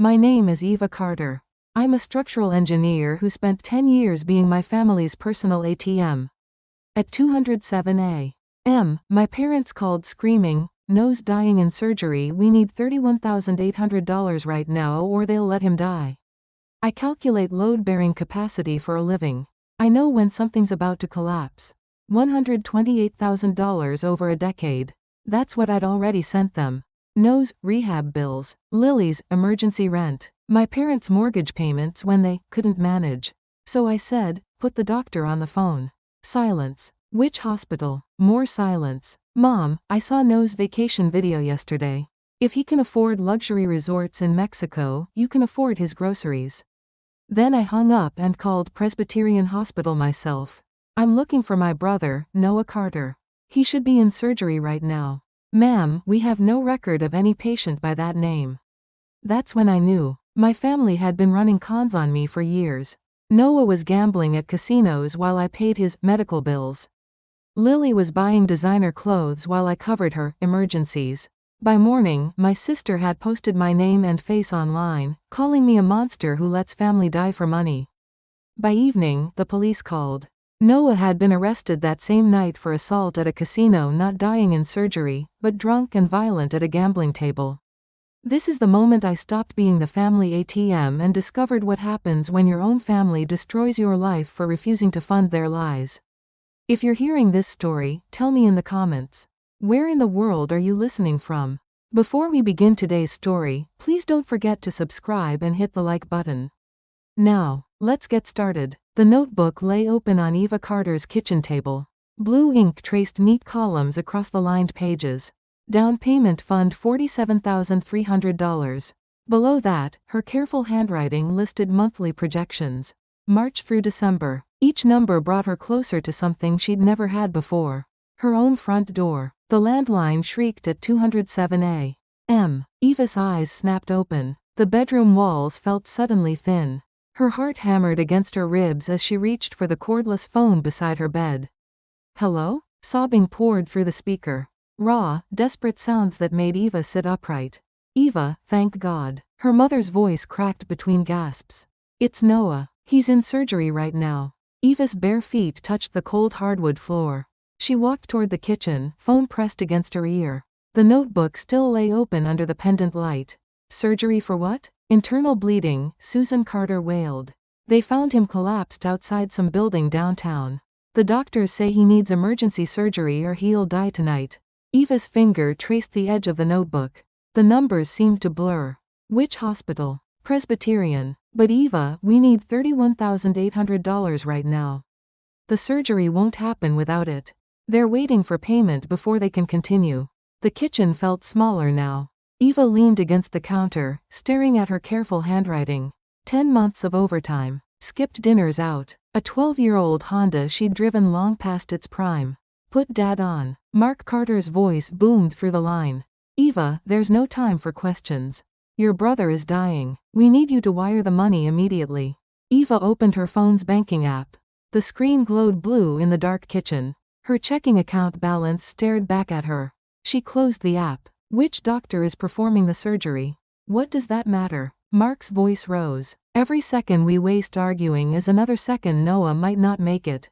My name is Eva Carter. I'm a structural engineer who spent 10 years being my family's personal ATM. At 207 a.m., my parents called screaming, "Noah's dying in surgery, we need $31,800 right now or they'll let him die." I calculate load-bearing capacity for a living. I know when something's about to collapse. $128,000 over a decade. That's what I'd already sent them. Noah's rehab bills, Lily's emergency rent, my parents' mortgage payments when they couldn't manage. So I said, "Put the doctor on the phone." Silence. "Which hospital?" More silence. "Mom, I saw Noah's vacation video yesterday. If he can afford luxury resorts in Mexico, you can afford his groceries." Then I hung up and called Presbyterian Hospital myself. "I'm looking for my brother, Noah Carter. He should be in surgery right now." "Ma'am, we have no record of any patient by that name." That's when I knew. My family had been running cons on me for years. Noah was gambling at casinos while I paid his medical bills. Lily was buying designer clothes while I covered her emergencies. By morning, my sister had posted my name and face online, calling me a monster who lets family die for money. By evening, the police called. Noah had been arrested that same night for assault at a casino, not dying in surgery, but drunk and violent at a gambling table. This is the moment I stopped being the family ATM and discovered what happens when your own family destroys your life for refusing to fund their lies. If you're hearing this story, tell me in the comments. Where in the world are you listening from? Before we begin today's story, please don't forget to subscribe and hit the like button. Now, let's get started. The notebook lay open on Eva Carter's kitchen table. Blue ink traced neat columns across the lined pages. Down payment fund $47,300. Below that, her careful handwriting listed monthly projections. March through December. Each number brought her closer to something she'd never had before. Her own front door. The landline shrieked at 207 a.m. Eva's eyes snapped open. The bedroom walls felt suddenly thin. Her heart hammered against her ribs as she reached for the cordless phone beside her bed. "Hello?" Sobbing poured through the speaker. Raw, desperate sounds that made Eva sit upright. "Eva, thank God." Her mother's voice cracked between gasps. "It's Noah. He's in surgery right now." Eva's bare feet touched the cold hardwood floor. She walked toward the kitchen, phone pressed against her ear. The notebook still lay open under the pendant light. "Surgery for what?" "Internal bleeding," Susan Carter wailed. "They found him collapsed outside some building downtown. The doctors say he needs emergency surgery or he'll die tonight." Eva's finger traced the edge of the notebook. The numbers seemed to blur. "Which hospital?" "Presbyterian." "But Eva, we need $31,800 right now. The surgery won't happen without it. They're waiting for payment before they can continue." The kitchen felt smaller now. Eva leaned against the counter, staring at her careful handwriting. 10 months of overtime. Skipped dinners out. A 12-year-old Honda she'd driven long past its prime. "Put Dad on." Mark Carter's voice boomed through the line. "Eva, there's no time for questions. Your brother is dying. We need you to wire the money immediately." Eva opened her phone's banking app. The screen glowed blue in the dark kitchen. Her checking account balance stared back at her. She closed the app. "Which doctor is performing the surgery?" "What does that matter?" Mark's voice rose. "Every second we waste arguing is another second Noah might not make it.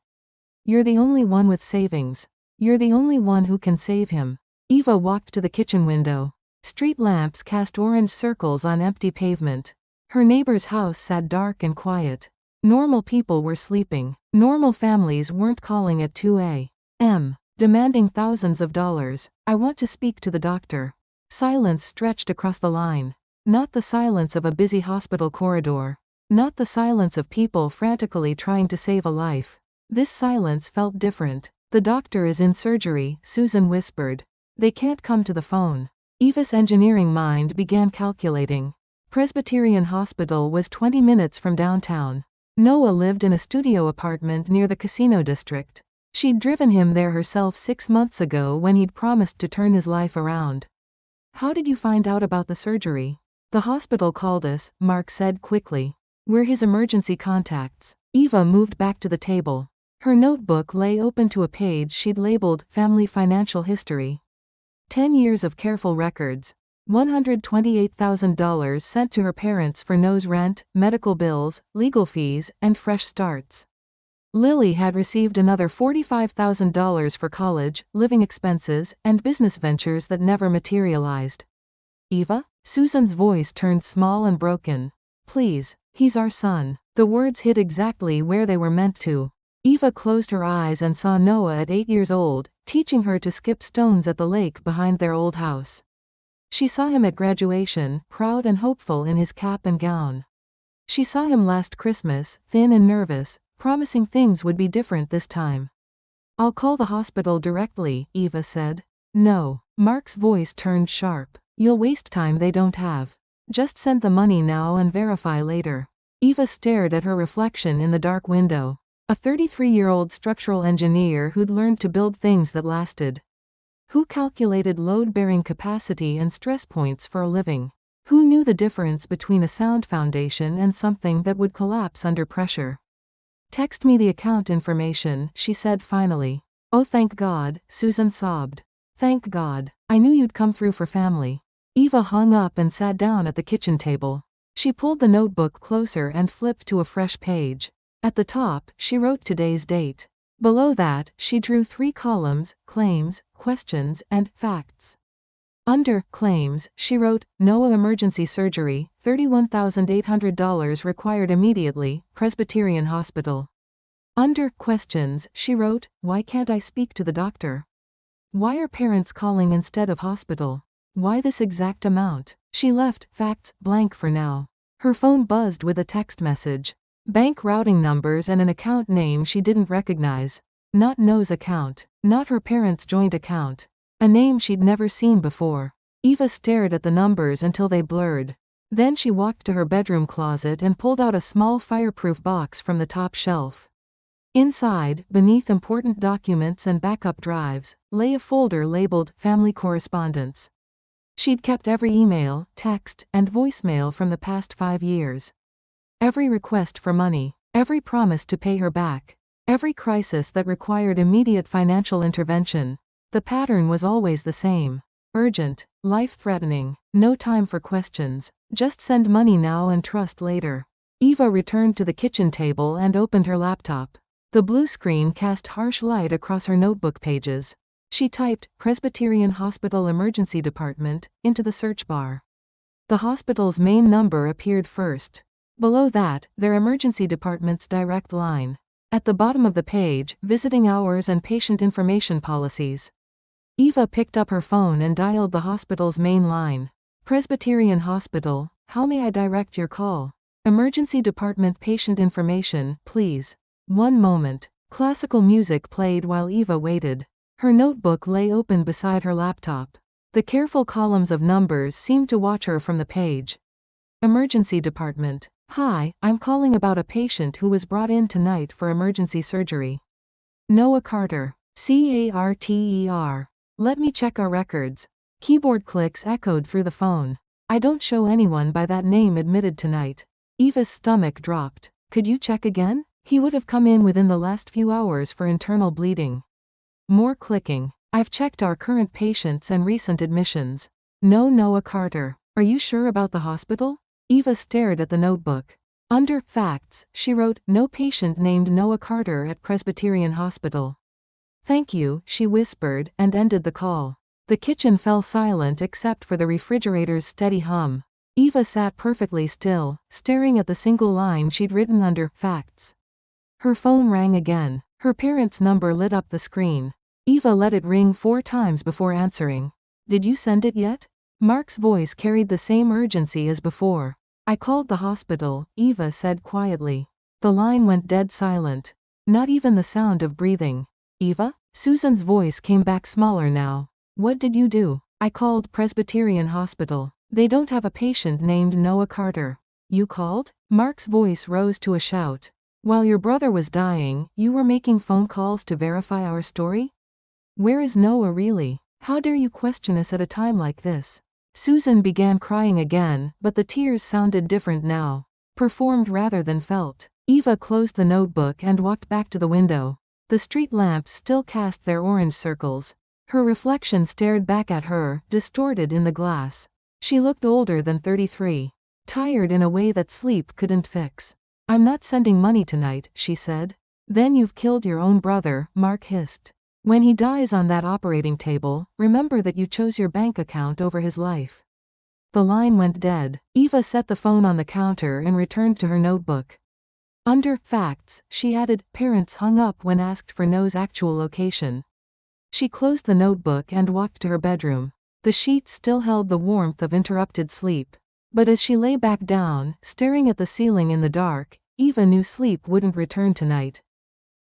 You're the only one with savings. You're the only one who can save him." Eva walked to the kitchen window. Street lamps cast orange circles on empty pavement. Her neighbor's house sat dark and quiet. Normal people were sleeping. Normal families weren't calling at 2 a.m. demanding thousands of dollars. "I want to speak to the doctor." Silence stretched across the line. Not the silence of a busy hospital corridor. Not the silence of people frantically trying to save a life. This silence felt different. "The doctor is in surgery," Susan whispered. "They can't come to the phone." Eva's engineering mind began calculating. Presbyterian Hospital was 20 minutes from downtown. Noah lived in a studio apartment near the casino district. She'd driven him there herself 6 months ago when he'd promised to turn his life around. "How did you find out about the surgery?" "The hospital called us," Mark said quickly. "We're his emergency contacts." Eva moved back to the table. Her notebook lay open to a page she'd labeled Family Financial History. 10 years of careful records. $128,000 sent to her parents for Noah's rent, medical bills, legal fees, and fresh starts. Lily had received another $45,000 for college, living expenses, and business ventures that never materialized. Eva? Susan's voice turned small and broken. Please, he's our son. The words hit exactly where they were meant to. Eva closed her eyes and saw Noah at 8 years old, teaching her to skip stones at the lake behind their old house. She saw him at graduation, proud and hopeful in his cap and gown. She saw him last Christmas, thin and nervous, promising things would be different this time. I'll call the hospital directly, Eva said. No. Mark's voice turned sharp. You'll waste time they don't have. Just send the money now and verify later. Eva stared at her reflection in the dark window. A 33-year-old structural engineer who'd learned to build things that lasted. Who calculated load-bearing capacity and stress points for a living. Who knew the difference between a sound foundation and something that would collapse under pressure. Text me the account information, she said finally. Oh, thank God, Susan sobbed. Thank God. I knew you'd come through for family. Eva hung up and sat down at the kitchen table. She pulled the notebook closer and flipped to a fresh page. At the top, she wrote today's date. Below that, she drew 3 columns, claims, questions, and facts. Under claims, she wrote, Noah emergency surgery, $31,800 required immediately, Presbyterian Hospital. Under questions, she wrote, why can't I speak to the doctor? Why are parents calling instead of hospital? Why this exact amount? She left facts blank for now. Her phone buzzed with a text message. Bank routing numbers and an account name she didn't recognize. Not Noah's account. Not her parents' joint account. A name she'd never seen before. Eva stared at the numbers until they blurred. Then she walked to her bedroom closet and pulled out a small fireproof box from the top shelf. Inside, beneath important documents and backup drives, lay a folder labeled Family Correspondence. She'd kept every email, text, and voicemail from the past 5 years. Every request for money, every promise to pay her back, every crisis that required immediate financial intervention. The pattern was always the same. Urgent, life-threatening, no time for questions, just send money now and trust later. Eva returned to the kitchen table and opened her laptop. The blue screen cast harsh light across her notebook pages. She typed, Presbyterian Hospital Emergency Department, into the search bar. The hospital's main number appeared first. Below that, their emergency department's direct line. At the bottom of the page, visiting hours and patient information policies. Eva picked up her phone and dialed the hospital's main line. Presbyterian Hospital, how may I direct your call? Emergency department patient information, please. One moment. Classical music played while Eva waited. Her notebook lay open beside her laptop. The careful columns of numbers seemed to watch her from the page. Emergency department. Hi, I'm calling about a patient who was brought in tonight for emergency surgery. Noah Carter. Carter. Let me check our records. Keyboard clicks echoed through the phone. I don't show anyone by that name admitted tonight. Eva's stomach dropped. Could you check again? He would have come in within the last few hours for internal bleeding. More clicking. I've checked our current patients and recent admissions. No Noah Carter. Are you sure about the hospital? Eva stared at the notebook. Under facts, she wrote, no patient named Noah Carter at Presbyterian Hospital. Thank you, she whispered, and ended the call. The kitchen fell silent except for the refrigerator's steady hum. Eva sat perfectly still, staring at the single line she'd written under facts. Her phone rang again. Her parents' number lit up the screen. Eva let it ring 4 times before answering. Did you send it yet? Mark's voice carried the same urgency as before. I called the hospital, Eva said quietly. The line went dead silent. Not even the sound of breathing. Eva? Susan's voice came back smaller now. What did you do? I called Presbyterian Hospital. They don't have a patient named Noah Carter. You called? Mark's voice rose to a shout. While your brother was dying, you were making phone calls to verify our story? Where is Noah really? How dare you question us at a time like this? Susan began crying again, but the tears sounded different now. Performed rather than felt. Eva closed the notebook and walked back to the window. The street lamps still cast their orange circles. Her reflection stared back at her, distorted in the glass. She looked older than 33. Tired in a way that sleep couldn't fix. "I'm not sending money tonight," she said. "Then you've killed your own brother," Mark hissed. "When he dies on that operating table, remember that you chose your bank account over his life." The line went dead. Eva set the phone on the counter and returned to her notebook. Under facts, she added, "Parents hung up when asked for No's actual location." She closed the notebook and walked to her bedroom. The sheets still held the warmth of interrupted sleep. But as she lay back down, staring at the ceiling in the dark, Eva knew sleep wouldn't return tonight.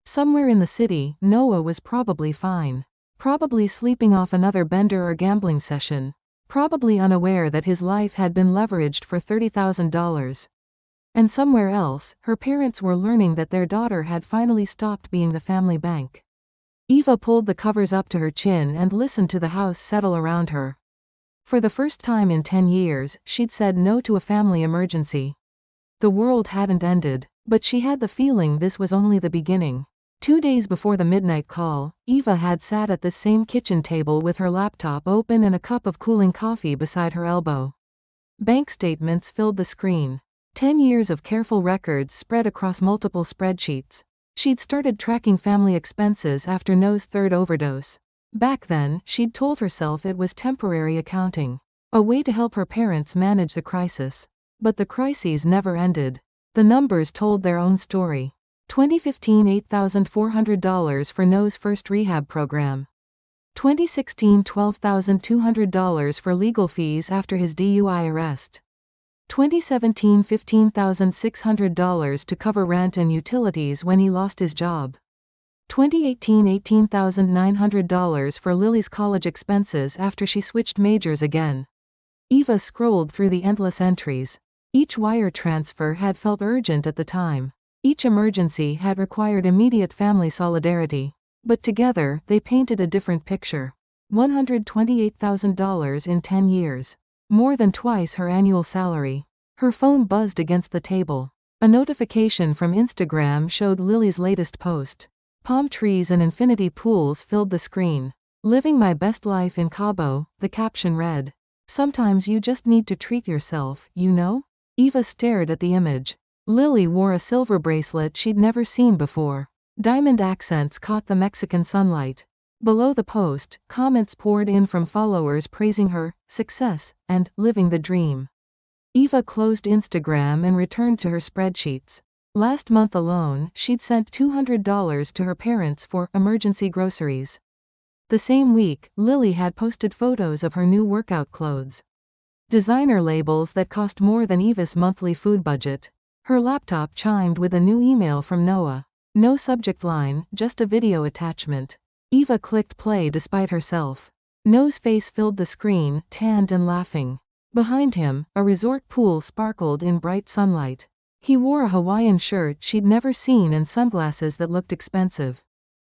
Somewhere in the city, Noah was probably fine. Probably sleeping off another bender or gambling session. Probably unaware that his life had been leveraged for $30,000. And somewhere else, her parents were learning that their daughter had finally stopped being the family bank. Eva pulled the covers up to her chin and listened to the house settle around her. For the first time in 10 years, she'd said no to a family emergency. The world hadn't ended, but she had the feeling this was only the beginning. 2 days before the midnight call, Eva had sat at the same kitchen table with her laptop open and a cup of cooling coffee beside her elbow. Bank statements filled the screen. 10 years of careful records spread across multiple spreadsheets. She'd started tracking family expenses after No's third overdose. Back then, she'd told herself it was temporary accounting. A way to help her parents manage the crisis. But the crises never ended. The numbers told their own story. 2015 $8,400 for No's first rehab program. 2016 $12,200 for legal fees after his DUI arrest. 2017 $15,600 to cover rent and utilities when he lost his job. 2018 $18,900 for Lily's college expenses after she switched majors again. Eva scrolled through the endless entries. Each wire transfer had felt urgent at the time. Each emergency had required immediate family solidarity. But together, they painted a different picture. $128,000 in 10 years. More than twice her annual salary. Her phone buzzed against the table. A notification from Instagram showed Lily's latest post. Palm trees and infinity pools filled the screen. "Living my best life in Cabo," the caption read. "Sometimes you just need to treat yourself, you know?" Eva stared at the image. Lily wore a silver bracelet she'd never seen before. Diamond accents caught the Mexican sunlight. Below the post, comments poured in from followers praising her success and living the dream. Eva closed Instagram and returned to her spreadsheets. Last month alone, she'd sent $200 to her parents for emergency groceries. The same week, Lily had posted photos of her new workout clothes. Designer labels that cost more than Eva's monthly food budget. Her laptop chimed with a new email from Noah. No subject line, just a video attachment. Eva clicked play despite herself. No's face filled the screen, tanned and laughing. Behind him, a resort pool sparkled in bright sunlight. He wore a Hawaiian shirt she'd never seen and sunglasses that looked expensive.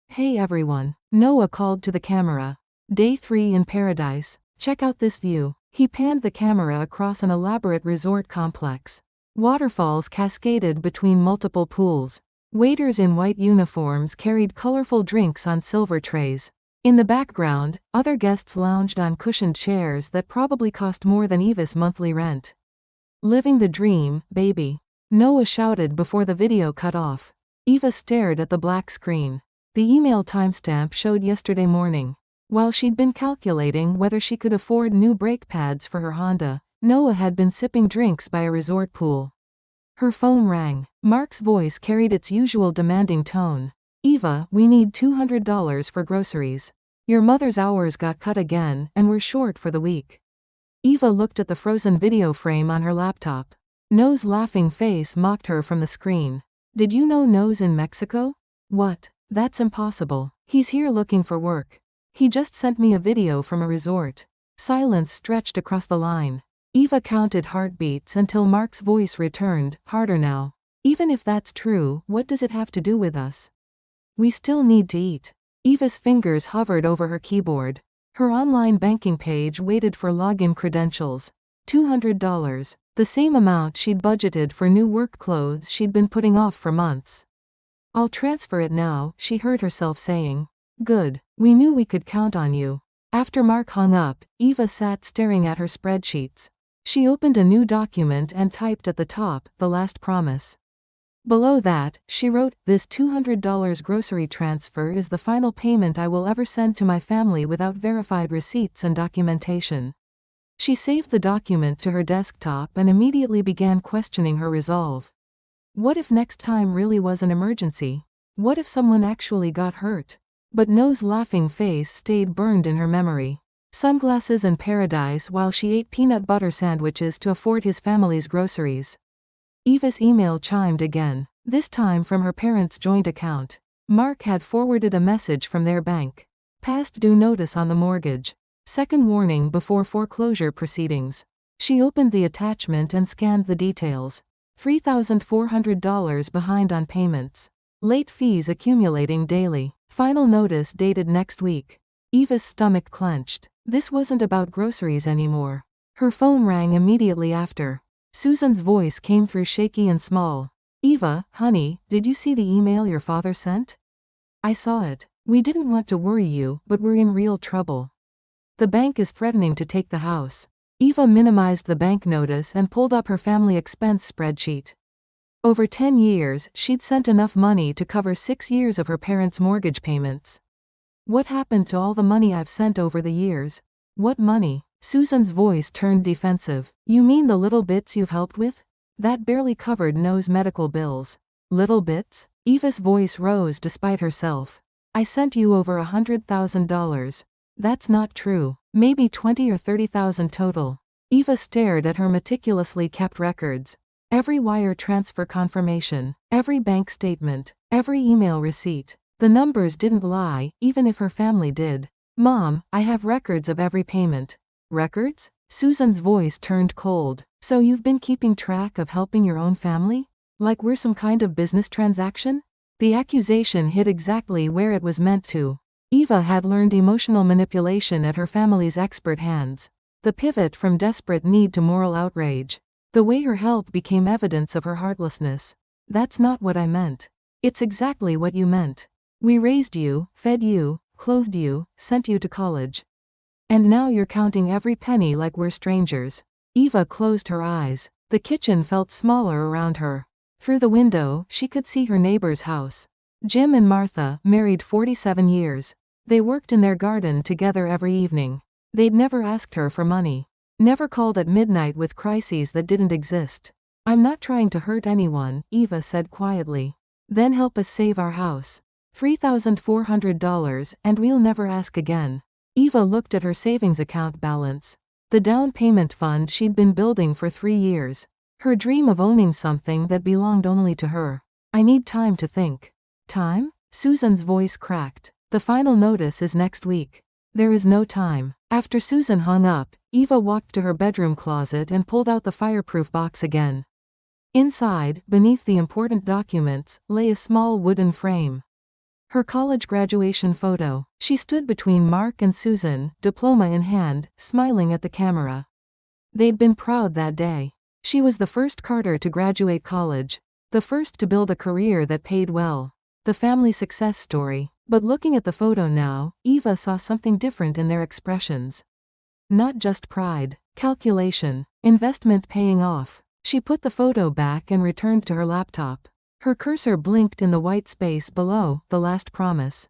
"Hey everyone," Noah called to the camera. "Day 3 in paradise. Check out this view." He panned the camera across an elaborate resort complex. Waterfalls cascaded between multiple pools. Waiters in white uniforms carried colorful drinks on silver trays. In the background, other guests lounged on cushioned chairs that probably cost more than Eva's monthly rent. "Living the dream, baby," Noah shouted before the video cut off. Eva stared at the black screen. The email timestamp showed yesterday morning. While she'd been calculating whether she could afford new brake pads for her Honda, Noah had been sipping drinks by a resort pool. Her phone rang. Mark's voice carried its usual demanding tone. "Eva, we need $200 for groceries. Your mother's hours got cut again, and we're short for the week." Eva looked at the frozen video frame on her laptop. No's laughing face mocked her from the screen. "Did you know No's in Mexico?" "What? That's impossible. He's here looking for work. He just sent me a video from a resort." Silence stretched across the line. Eva counted heartbeats until Mark's voice returned, harder now. "Even if that's true, what does it have to do with us? We still need to eat." Eva's fingers hovered over her keyboard. Her online banking page waited for login credentials. $200. The same amount she'd budgeted for new work clothes she'd been putting off for months. "I'll transfer it now," she heard herself saying. "Good. We knew we could count on you." After Mark hung up, Eva sat staring at her spreadsheets. She opened a new document and typed at the top, "The last promise." Below that, she wrote, "This $200 grocery transfer is the final payment I will ever send to my family without verified receipts and documentation." She saved the document to her desktop and immediately began questioning her resolve. What if next time really was an emergency? What if someone actually got hurt? But No's laughing face stayed burned in her memory. Sunglasses and paradise while she ate peanut butter sandwiches to afford his family's groceries. Eva's email chimed again, this time from her parents' joint account. Mark had forwarded a message from their bank. Past due notice on the mortgage. Second warning before foreclosure proceedings. She opened the attachment and scanned the details. $3,400 behind on payments. Late fees accumulating daily. Final notice dated next week. Eva's stomach clenched. This wasn't about groceries anymore. Her phone rang immediately after. Susan's voice came through shaky and small. "Eva, honey, did you see the email your father sent?" "I saw it. We didn't want to worry you, but we're in real trouble. The bank is threatening to take the house." Eva minimized the bank notice and pulled up her family expense spreadsheet. Over 10 years, she'd sent enough money to cover 6 years of her parents' mortgage payments. "What happened to all the money I've sent over the years?" "What money?" Susan's voice turned defensive. "You mean the little bits you've helped with? That barely covered No's medical bills." "Little bits?" Eva's voice rose despite herself. "I sent you over $100,000. That's not true. Maybe 20 or 30,000 total." Eva stared at her meticulously kept records. Every wire transfer confirmation, every bank statement, every email receipt. The numbers didn't lie, even if her family did. "Mom, I have records of every payment." "Records?" Susan's voice turned cold. "So you've been keeping track of helping your own family? Like we're some kind of business transaction?" The accusation hit exactly where it was meant to. Eva had learned emotional manipulation at her family's expert hands. The pivot from desperate need to moral outrage. The way her help became evidence of her heartlessness. "That's not what I meant." "It's exactly what you meant. We raised you, fed you, clothed you, sent you to college. And now you're counting every penny like we're strangers." Eva closed her eyes. The kitchen felt smaller around her. Through the window, she could see her neighbor's house. Jim and Martha, married 47 years. They worked in their garden together every evening. They'd never asked her for money. Never called at midnight with crises that didn't exist. "I'm not trying to hurt anyone," Eva said quietly. "Then help us save our house. $3,400, and we'll never ask again." Eva looked at her savings account balance. The down payment fund she'd been building for 3 years. Her dream of owning something that belonged only to her. "I need time to think." "Time?" Susan's voice cracked. "The final notice is next week." "There is no time." After Susan hung up, Eva walked to her bedroom closet and pulled out the fireproof box again. Inside, beneath the important documents, lay a small wooden frame. Her college graduation photo. She stood between Mark and Susan, diploma in hand, smiling at the camera. They'd been proud that day. She was the first Carter to graduate college. The first to build a career that paid well. The family success story. But looking at the photo now, Eva saw something different in their expressions. Not just pride. Calculation. Investment paying off. She put the photo back and returned to her laptop. Her cursor blinked in the white space below, "The last promise."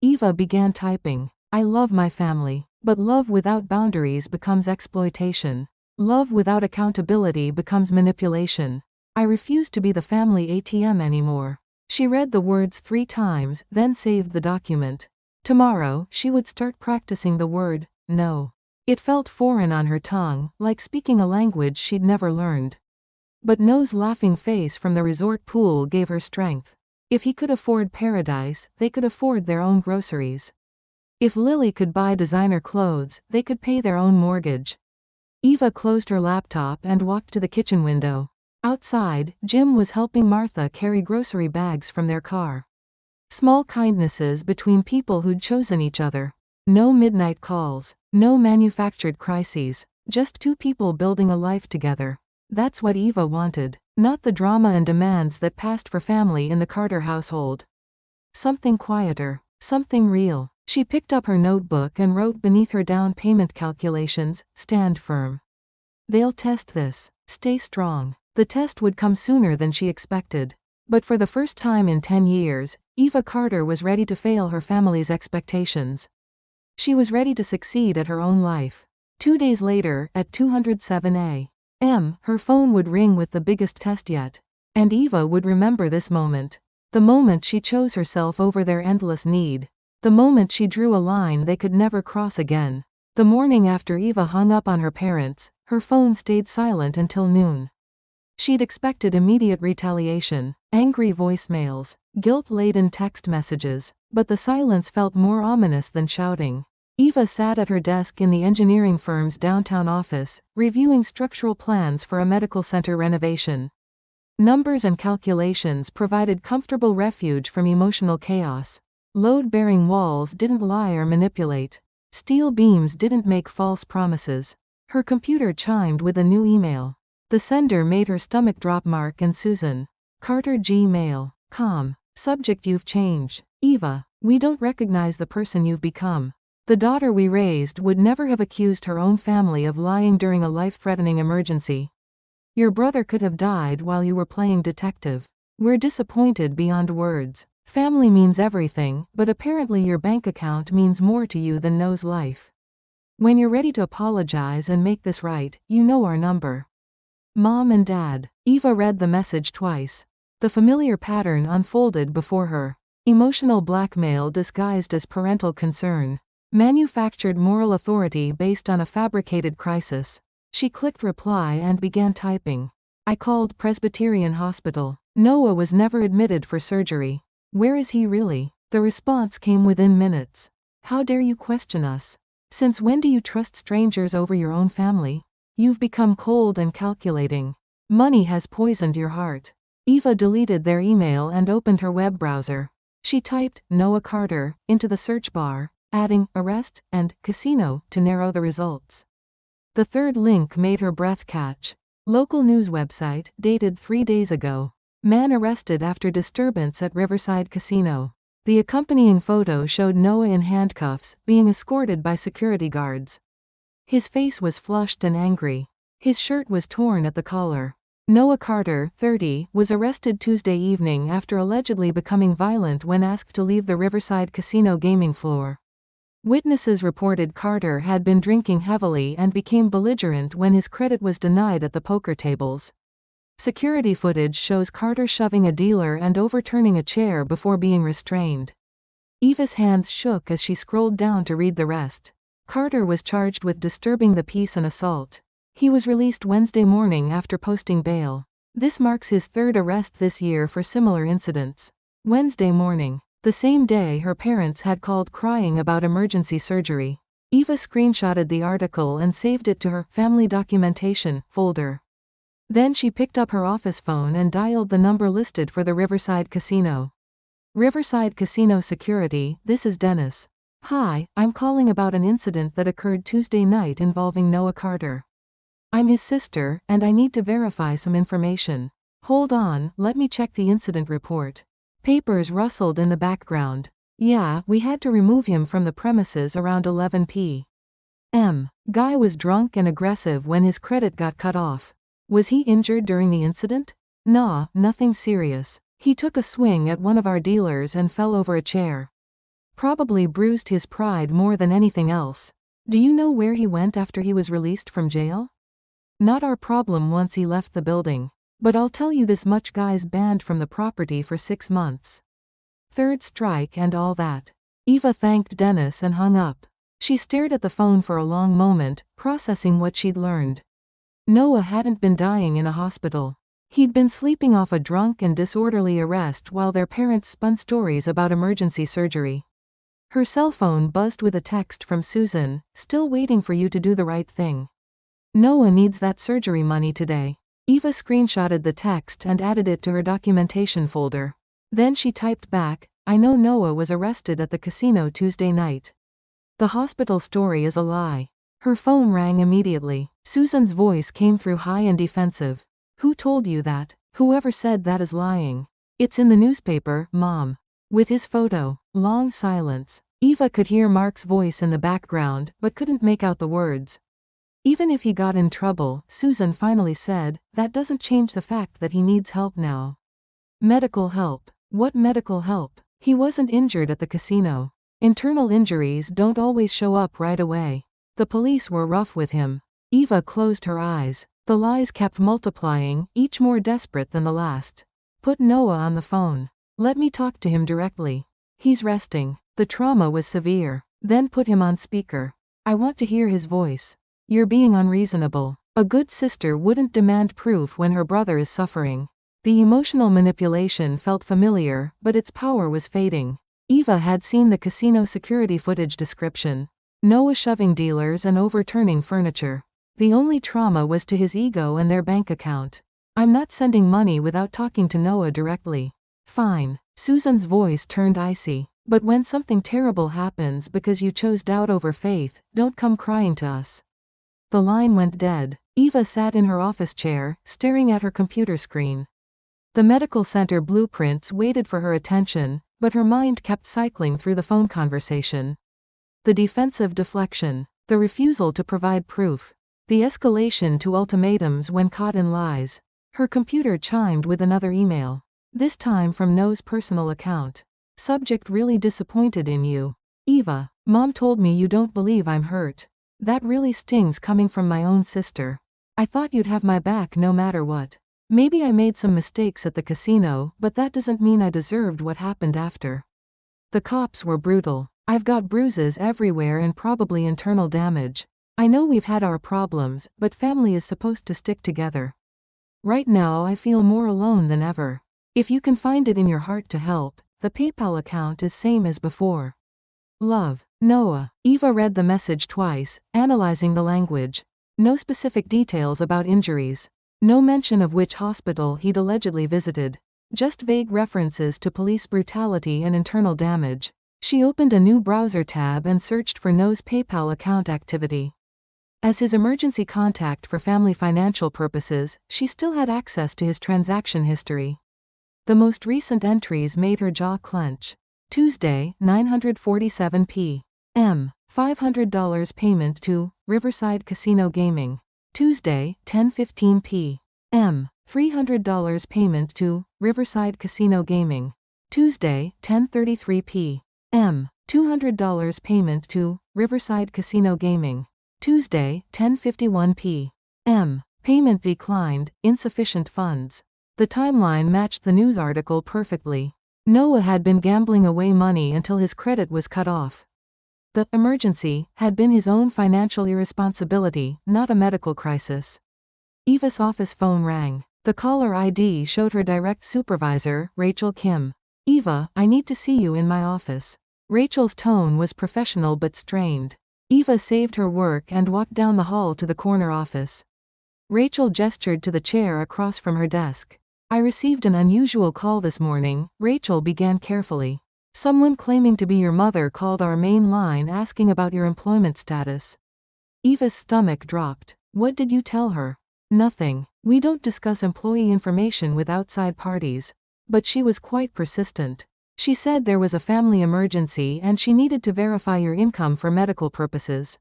Eva began typing. "I love my family. But love without boundaries becomes exploitation. Love without accountability becomes manipulation. I refuse to be the family ATM anymore." She read the words 3 times, then saved the document. Tomorrow, she would start practicing the word, no. It felt foreign on her tongue, like speaking a language she'd never learned. But No's laughing face from the resort pool gave her strength. If he could afford paradise, they could afford their own groceries. If Lily could buy designer clothes, they could pay their own mortgage. Eva closed her laptop and walked to the kitchen window. Outside, Jim was helping Martha carry grocery bags from their car. Small kindnesses between people who'd chosen each other. No midnight calls, no manufactured crises, just 2 people building a life together. That's what Eva wanted, not the drama and demands that passed for family in the Carter household. Something quieter, something real. She picked up her notebook and wrote beneath her down payment calculations, "Stand firm." They'll test this. Stay strong. The test would come sooner than she expected. But for the first time in 10 years, Eva Carter was ready to fail her family's expectations. She was ready to succeed at her own life. 2 days later, at 207 a.m., her phone would ring with the biggest test yet. And Eva would remember this moment. The moment she chose herself over their endless need. The moment she drew a line they could never cross again. The morning after Eva hung up on her parents, her phone stayed silent until noon. She'd expected immediate retaliation, angry voicemails, guilt-laden text messages, but the silence felt more ominous than shouting. Eva sat at her desk in the engineering firm's downtown office, reviewing structural plans for a medical center renovation. Numbers and calculations provided comfortable refuge from emotional chaos. Load-bearing walls didn't lie or manipulate. Steel beams didn't make false promises. Her computer chimed with a new email. The sender made her stomach drop. Mark and Susan. Carter Gmail. Com. Subject: You've changed. Eva, we don't recognize the person you've become. The daughter we raised would never have accused her own family of lying during a life-threatening emergency. Your brother could have died while you were playing detective. We're disappointed beyond words. Family means everything, but apparently your bank account means more to you than Noah's life. When you're ready to apologize and make this right, you know our number. Mom and Dad. Eva read the message twice. The familiar pattern unfolded before her. Emotional blackmail disguised as parental concern. Manufactured moral authority based on a fabricated crisis. She clicked reply and began typing. I called Presbyterian Hospital. Noah was never admitted for surgery. Where is he really? The response came within minutes. How dare you question us? Since when do you trust strangers over your own family? You've become cold and calculating. Money has poisoned your heart. Eva deleted their email and opened her web browser. She typed Noah Carter into the search bar, adding arrest and casino to narrow the results. The third link made her breath catch. Local news website, dated 3 days ago. Man arrested after disturbance at Riverside Casino. The accompanying photo showed Noah in handcuffs, being escorted by security guards. His face was flushed and angry. His shirt was torn at the collar. Noah Carter, 30, was arrested Tuesday evening after allegedly becoming violent when asked to leave the Riverside Casino gaming floor. Witnesses reported Carter had been drinking heavily and became belligerent when his credit was denied at the poker tables. Security footage shows Carter shoving a dealer and overturning a chair before being restrained. Eva's hands shook as she scrolled down to read the rest. Carter was charged with disturbing the peace and assault. He was released Wednesday morning after posting bail. This marks his third arrest this year for similar incidents. Wednesday morning. The same day her parents had called crying about emergency surgery. Eva screenshotted the article and saved it to her family documentation folder. Then she picked up her office phone and dialed the number listed for the Riverside Casino. Riverside Casino Security, this is Dennis. Hi, I'm calling about an incident that occurred Tuesday night involving Noah Carter. I'm his sister, and I need to verify some information. Hold on, let me check the incident report. Papers rustled in the background. Yeah, we had to remove him from the premises around 11 p.m. Guy was drunk and aggressive when his credit got cut off. Was he injured during the incident? Nah, nothing serious. He took a swing at one of our dealers and fell over a chair. Probably bruised his pride more than anything else. Do you know where he went after he was released from jail? Not our problem once he left the building. But I'll tell you this much: Guy's banned from the property for 6 months. Third strike and all that. Eva thanked Dennis and hung up. She stared at the phone for a long moment, processing what she'd learned. Noah hadn't been dying in a hospital. He'd been sleeping off a drunk and disorderly arrest while their parents spun stories about emergency surgery. Her cell phone buzzed with a text from Susan, still waiting for you to do the right thing. Noah needs that surgery money today. Eva screenshotted the text and added it to her documentation folder. Then she typed back, I know Noah was arrested at the casino Tuesday night. The hospital story is a lie. Her phone rang immediately. Susan's voice came through high and defensive. Who told you that? Whoever said that is lying. It's in the newspaper, Mom. With his photo. Long silence. Eva could hear Mark's voice in the background, but couldn't make out the words. Even if he got in trouble, Susan finally said, that doesn't change the fact that he needs help now. Medical help. What medical help? He wasn't injured at the casino. Internal injuries don't always show up right away. The police were rough with him. Eva closed her eyes. The lies kept multiplying, each more desperate than the last. Put Noah on the phone. Let me talk to him directly. He's resting. The trauma was severe. Then put him on speaker. I want to hear his voice. You're being unreasonable. A good sister wouldn't demand proof when her brother is suffering. The emotional manipulation felt familiar, but its power was fading. Eva had seen the casino security footage description. Noah shoving dealers and overturning furniture. The only trauma was to his ego and their bank account. I'm not sending money without talking to Noah directly. Fine. Susan's voice turned icy. But when something terrible happens because you chose doubt over faith, don't come crying to us. The line went dead. Eva sat in her office chair, staring at her computer screen. The medical center blueprints waited for her attention, but her mind kept cycling through the phone conversation. The defensive deflection. The refusal to provide proof. The escalation to ultimatums when caught in lies. Her computer chimed with another email. This time from Noah's personal account. Subject: really disappointed in you. Eva, Mom told me you don't believe I'm hurt. That really stings coming from my own sister. I thought you'd have my back no matter what. Maybe I made some mistakes at the casino, but that doesn't mean I deserved what happened after. The cops were brutal. I've got bruises everywhere and probably internal damage. I know we've had our problems, but family is supposed to stick together. Right now I feel more alone than ever. If you can find it in your heart to help, the PayPal account is same as before. Love, Noah. Eva read the message twice, analyzing the language. No specific details about injuries. No mention of which hospital he'd allegedly visited. Just vague references to police brutality and internal damage. She opened a new browser tab and searched for Noah's PayPal account activity. As his emergency contact for family financial purposes, she still had access to his transaction history. The most recent entries made her jaw clench. Tuesday, 9:47 p.m. $500 payment to Riverside Casino Gaming. Tuesday, 10:15 p.m. $300 payment to Riverside Casino Gaming. Tuesday, 10:33 p.m. $200 payment to Riverside Casino Gaming. Tuesday, 10:51 p.m. Payment declined, insufficient funds. The timeline matched the news article perfectly. Noah had been gambling away money until his credit was cut off. The emergency had been his own financial irresponsibility, not a medical crisis. Eva's office phone rang. The caller ID showed her direct supervisor, Rachel Kim. Eva, I need to see you in my office. Rachel's tone was professional but strained. Eva saved her work and walked down the hall to the corner office. Rachel gestured to the chair across from her desk. I received an unusual call this morning, Rachel began carefully. Someone claiming to be your mother called our main line asking about your employment status. Eva's stomach dropped. What did you tell her? Nothing. We don't discuss employee information with outside parties. But she was quite persistent. She said there was a family emergency and she needed to verify your income for medical purposes.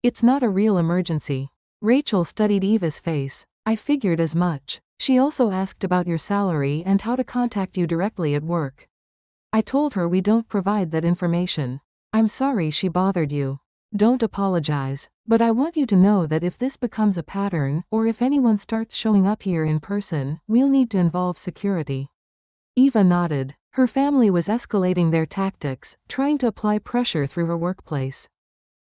It's not a real emergency. Rachel studied Eva's face. I figured as much. She also asked about your salary and how to contact you directly at work. I told her we don't provide that information. I'm sorry she bothered you. Don't apologize, but I want you to know that if this becomes a pattern, or if anyone starts showing up here in person, we'll need to involve security. Eva nodded. Her family was escalating their tactics, trying to apply pressure through her workplace.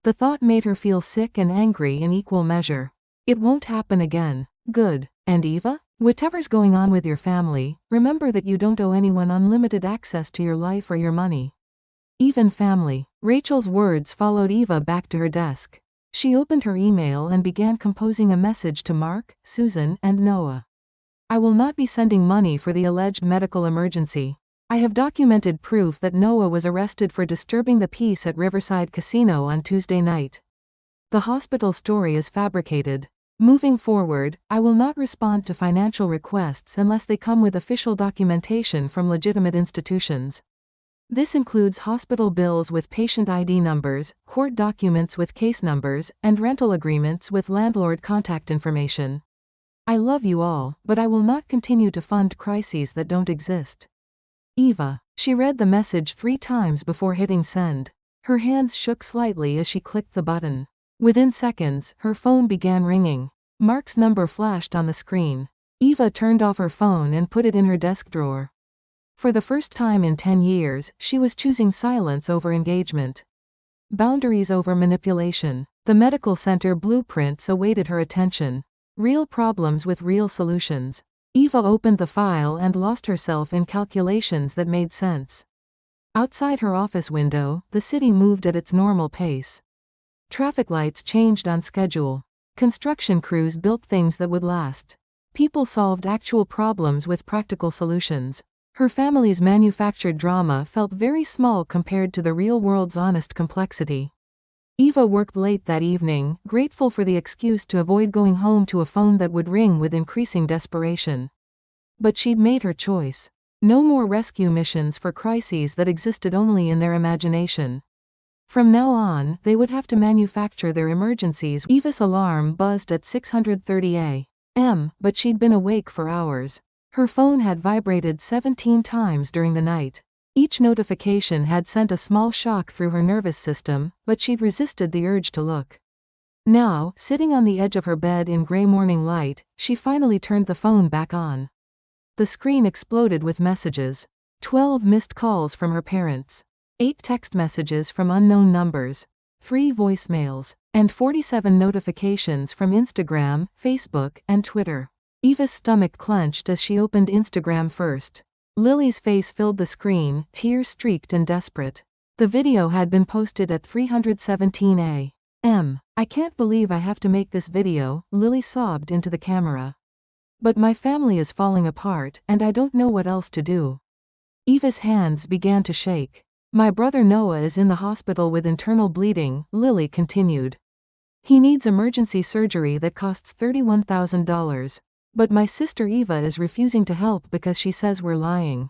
The thought made her feel sick and angry in equal measure. It won't happen again. Good. And Eva? Whatever's going on with your family, remember that you don't owe anyone unlimited access to your life or your money. Even family. Rachel's words followed Eva back to her desk. She opened her email and began composing a message to Mark, Susan, and Noah. I will not be sending money for the alleged medical emergency. I have documented proof that Noah was arrested for disturbing the peace at Riverside Casino on Tuesday night. The hospital story is fabricated. Moving forward, I will not respond to financial requests unless they come with official documentation from legitimate institutions. This includes hospital bills with patient ID numbers, court documents with case numbers, and rental agreements with landlord contact information. I love you all, but I will not continue to fund crises that don't exist. Eva. She read the message 3 times before hitting send. Her hands shook slightly as she clicked the button. Within seconds, her phone began ringing. Mark's number flashed on the screen. Eva turned off her phone and put it in her desk drawer. For the first time in 10 years, she was choosing silence over engagement. Boundaries over manipulation. The medical center blueprints awaited her attention. Real problems with real solutions. Eva opened the file and lost herself in calculations that made sense. Outside her office window, the city moved at its normal pace. Traffic lights changed on schedule. Construction crews built things that would last. People solved actual problems with practical solutions. Her family's manufactured drama felt very small compared to the real world's honest complexity. Eva worked late that evening, grateful for the excuse to avoid going home to a phone that would ring with increasing desperation. But she'd made her choice. No more rescue missions for crises that existed only in their imagination. From now on, they would have to manufacture their emergencies. Eva's alarm buzzed at 6:30 a.m., but she'd been awake for hours. Her phone had vibrated 17 times during the night. Each notification had sent a small shock through her nervous system, but she'd resisted the urge to look. Now, sitting on the edge of her bed in gray morning light, she finally turned the phone back on. The screen exploded with messages. 12 missed calls from her parents. 8 text messages from unknown numbers. 3 voicemails. And 47 notifications from Instagram, Facebook, and Twitter. Eva's stomach clenched as she opened Instagram first. Lily's face filled the screen, tears streaked and desperate. The video had been posted at 3:17 a.m. I can't believe I have to make this video, Lily sobbed into the camera. But my family is falling apart, and I don't know what else to do. Eva's hands began to shake. My brother Noah is in the hospital with internal bleeding, Lily continued. He needs emergency surgery that costs $31,000. But my sister Eva is refusing to help because she says we're lying.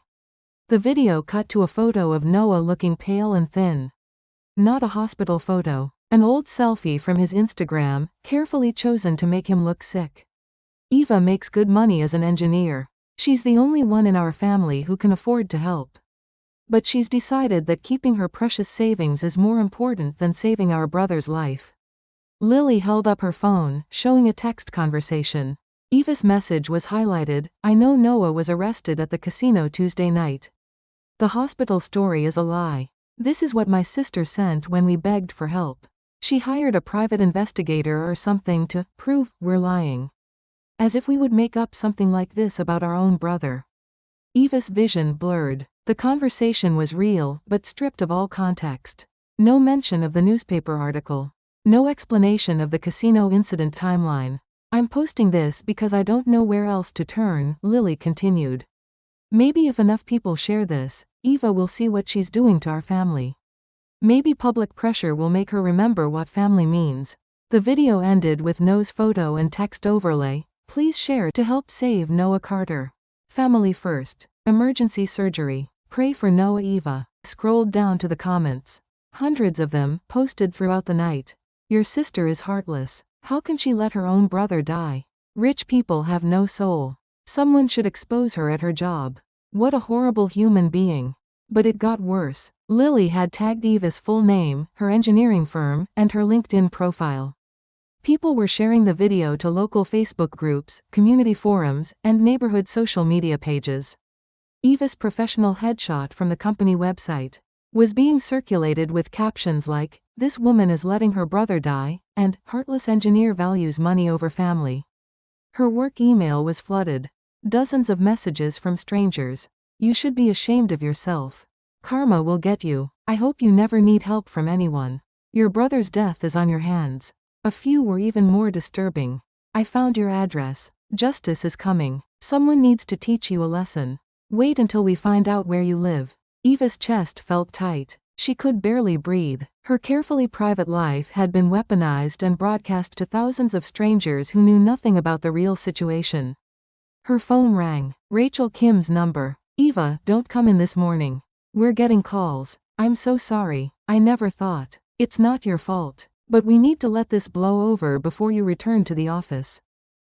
The video cut to a photo of Noah looking pale and thin. Not a hospital photo. An old selfie from his Instagram, carefully chosen to make him look sick. Eva makes good money as an engineer. She's the only one in our family who can afford to help. But she's decided that keeping her precious savings is more important than saving our brother's life. Lily held up her phone, showing a text conversation. Eva's message was highlighted. I know Noah was arrested at the casino Tuesday night. The hospital story is a lie. This is what my sister sent when we begged for help. She hired a private investigator or something to prove we're lying. As if we would make up something like this about our own brother. Eva's vision blurred. The conversation was real, but stripped of all context. No mention of the newspaper article. No explanation of the casino incident timeline. I'm posting this because I don't know where else to turn, Lily continued. Maybe if enough people share this, Eva will see what she's doing to our family. Maybe public pressure will make her remember what family means. The video ended with Noah's photo and text overlay. Please share to help save Noah Carter. Family first. Emergency surgery. Pray for Noah. Eva scrolled down to the comments. Hundreds of them, posted throughout the night. Your sister is heartless. How can she let her own brother die? Rich people have no soul. Someone should expose her at her job. What a horrible human being. But it got worse. Lily had tagged Eva's full name, her engineering firm, and her LinkedIn profile. People were sharing the video to local Facebook groups, community forums, and neighborhood social media pages. Eva's professional headshot from the company website was being circulated with captions like, "This woman is letting her brother die," and "Heartless engineer values money over family." Her work email was flooded. Dozens of messages from strangers. You should be ashamed of yourself. Karma will get you. I hope you never need help from anyone. Your brother's death is on your hands. A few were even more disturbing. I found your address. Justice is coming. Someone needs to teach you a lesson. Wait until we find out where you live. Eva's chest felt tight. She could barely breathe. Her carefully private life had been weaponized and broadcast to thousands of strangers who knew nothing about the real situation. Her phone rang. Rachel Kim's number. Eva, don't come in this morning. We're getting calls. I'm so sorry. I never thought. It's not your fault. But we need to let this blow over before you return to the office.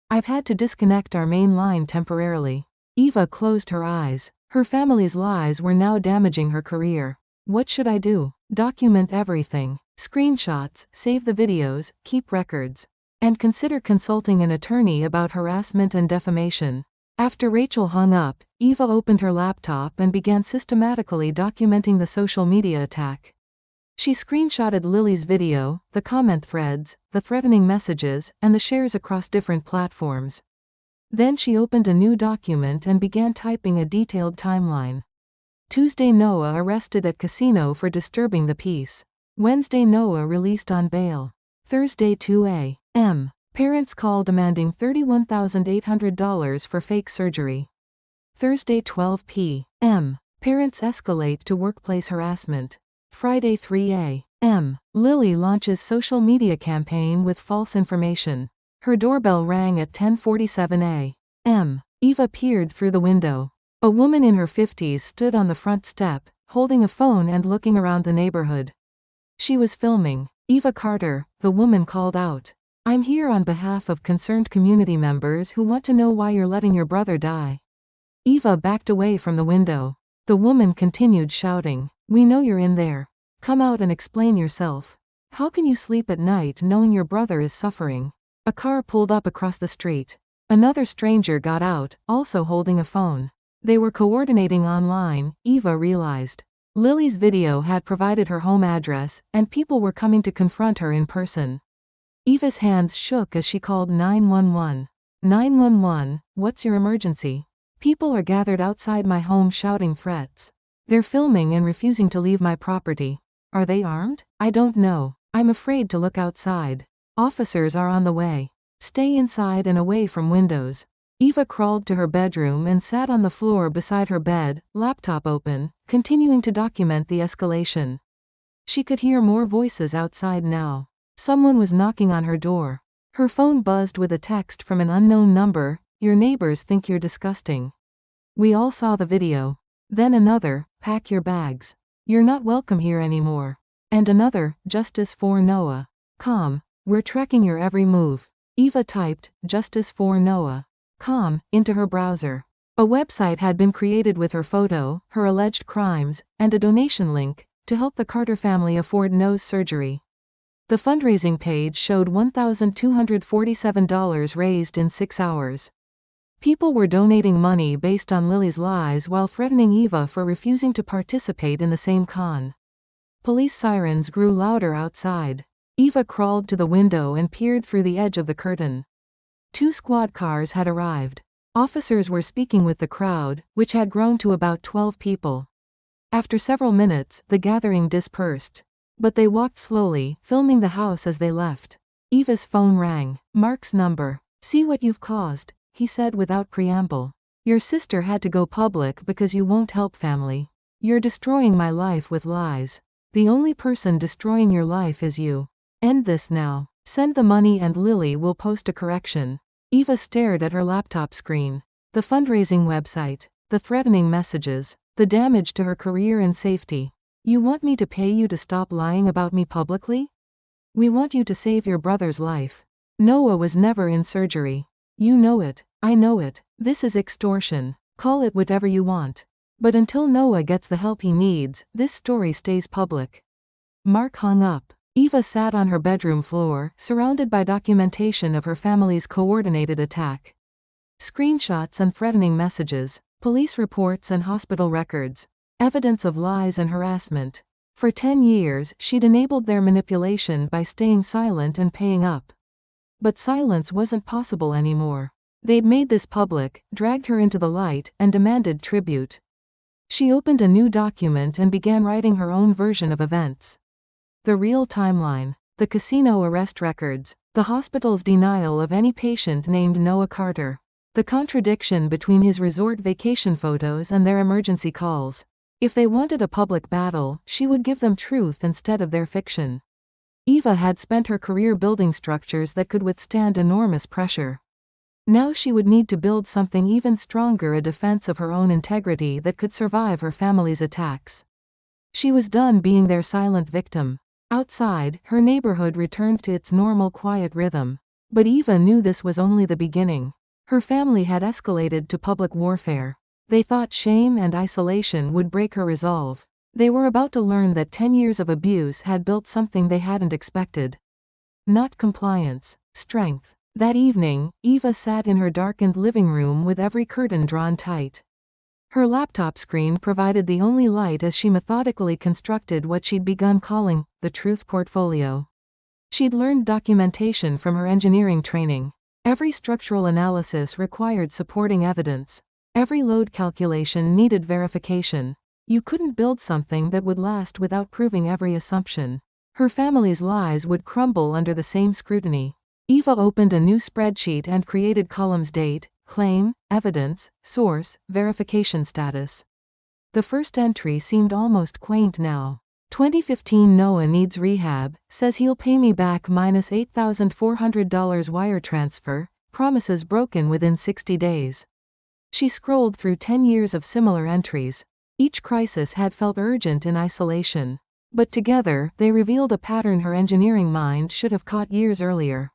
I've had to disconnect our main line temporarily. Eva closed her eyes. Her family's lies were now damaging her career. What should I do? Document everything. Screenshots, save the videos, keep records. And consider consulting an attorney about harassment and defamation. After Rachel hung up, Eva opened her laptop and began systematically documenting the social media attack. She screenshotted Lily's video, the comment threads, the threatening messages, and the shares across different platforms. Then she opened a new document and began typing a detailed timeline. Tuesday, Noah arrested at casino for disturbing the peace. Wednesday, Noah released on bail. Thursday, 2 a.m. Parents call demanding $31,800 for fake surgery. Thursday, 12 p.m. Parents escalate to workplace harassment. Friday, 3 a.m. Lily launches social media campaign with false information. Her doorbell rang at 10:47 a.m. Eva peered through the window. A woman in her 50s stood on the front step, holding a phone and looking around the neighborhood. She was filming. Eva Carter, the woman called out. I'm here on behalf of concerned community members who want to know why you're letting your brother die. Eva backed away from the window. The woman continued shouting. We know you're in there. Come out and explain yourself. How can you sleep at night knowing your brother is suffering? A car pulled up across the street. Another stranger got out, also holding a phone. They were coordinating online, Eva realized. Lily's video had provided her home address, and people were coming to confront her in person. Eva's hands shook as she called 911. 911, what's your emergency? People are gathered outside my home shouting threats. They're filming and refusing to leave my property. Are they armed? I don't know. I'm afraid to look outside. Officers are on the way. Stay inside and away from windows. Eva crawled to her bedroom and sat on the floor beside her bed, laptop open, continuing to document the escalation. She could hear more voices outside now. Someone was knocking on her door. Her phone buzzed with a text from an unknown number. Your neighbors think you're disgusting. We all saw the video. Then another, pack your bags. You're not welcome here anymore. And another, justice for Noah. We're tracking your every move. Eva typed, justice for Noah. Into her browser. A website had been created with her photo, her alleged crimes, and a donation link, to help the Carter family afford nose surgery. The fundraising page showed $1,247 raised in 6 hours. People were donating money based on Lily's lies while threatening Eva for refusing to participate in the same con. Police sirens grew louder outside. Eva crawled to the window and peered through the edge of the curtain. 2 squad cars had arrived. Officers were speaking with the crowd, which had grown to about 12 people. After several minutes, the gathering dispersed. But they walked slowly, filming the house as they left. Eva's phone rang. Mark's number. See what you've caused, he said without preamble. Your sister had to go public because you won't help family. You're destroying my life with lies. The only person destroying your life is you. End this now. Send the money and Lily will post a correction. Eva stared at her laptop screen. The fundraising website. The threatening messages. The damage to her career and safety. You want me to pay you to stop lying about me publicly? We want you to save your brother's life. Noah was never in surgery. You know it. I know it. This is extortion. Call it whatever you want. But until Noah gets the help he needs, this story stays public. Mark hung up. Eva sat on her bedroom floor, surrounded by documentation of her family's coordinated attack. Screenshots and threatening messages, police reports and hospital records. Evidence of lies and harassment. For 10 years, she'd enabled their manipulation by staying silent and paying up. But silence wasn't possible anymore. They'd made this public, dragged her into the light, and demanded tribute. She opened a new document and began writing her own version of events. The real timeline, the casino arrest records, the hospital's denial of any patient named Noah Carter, the contradiction between his resort vacation photos and their emergency calls. If they wanted a public battle, she would give them truth instead of their fiction. Eva had spent her career building structures that could withstand enormous pressure. Now she would need to build something even stronger, a defense of her own integrity that could survive her family's attacks. She was done being their silent victim. Outside, her neighborhood returned to its normal quiet rhythm. But Eva knew this was only the beginning. Her family had escalated to public warfare. They thought shame and isolation would break her resolve. They were about to learn that 10 years of abuse had built something they hadn't expected. Not compliance, strength. That evening, Eva sat in her darkened living room with every curtain drawn tight. Her laptop screen provided the only light as she methodically constructed what she'd begun calling the truth portfolio. She'd learned documentation from her engineering training. Every structural analysis required supporting evidence. Every load calculation needed verification. You couldn't build something that would last without proving every assumption. Her family's lies would crumble under the same scrutiny. Eva opened a new spreadsheet and created columns: date, claim, evidence, source, verification status. The first entry seemed almost quaint now. 2015 Noah needs rehab, says he'll pay me back minus $8,400 wire transfer, promises broken within 60 days. She scrolled through 10 years of similar entries. Each crisis had felt urgent in isolation. But together, they revealed a pattern her engineering mind should have caught years earlier.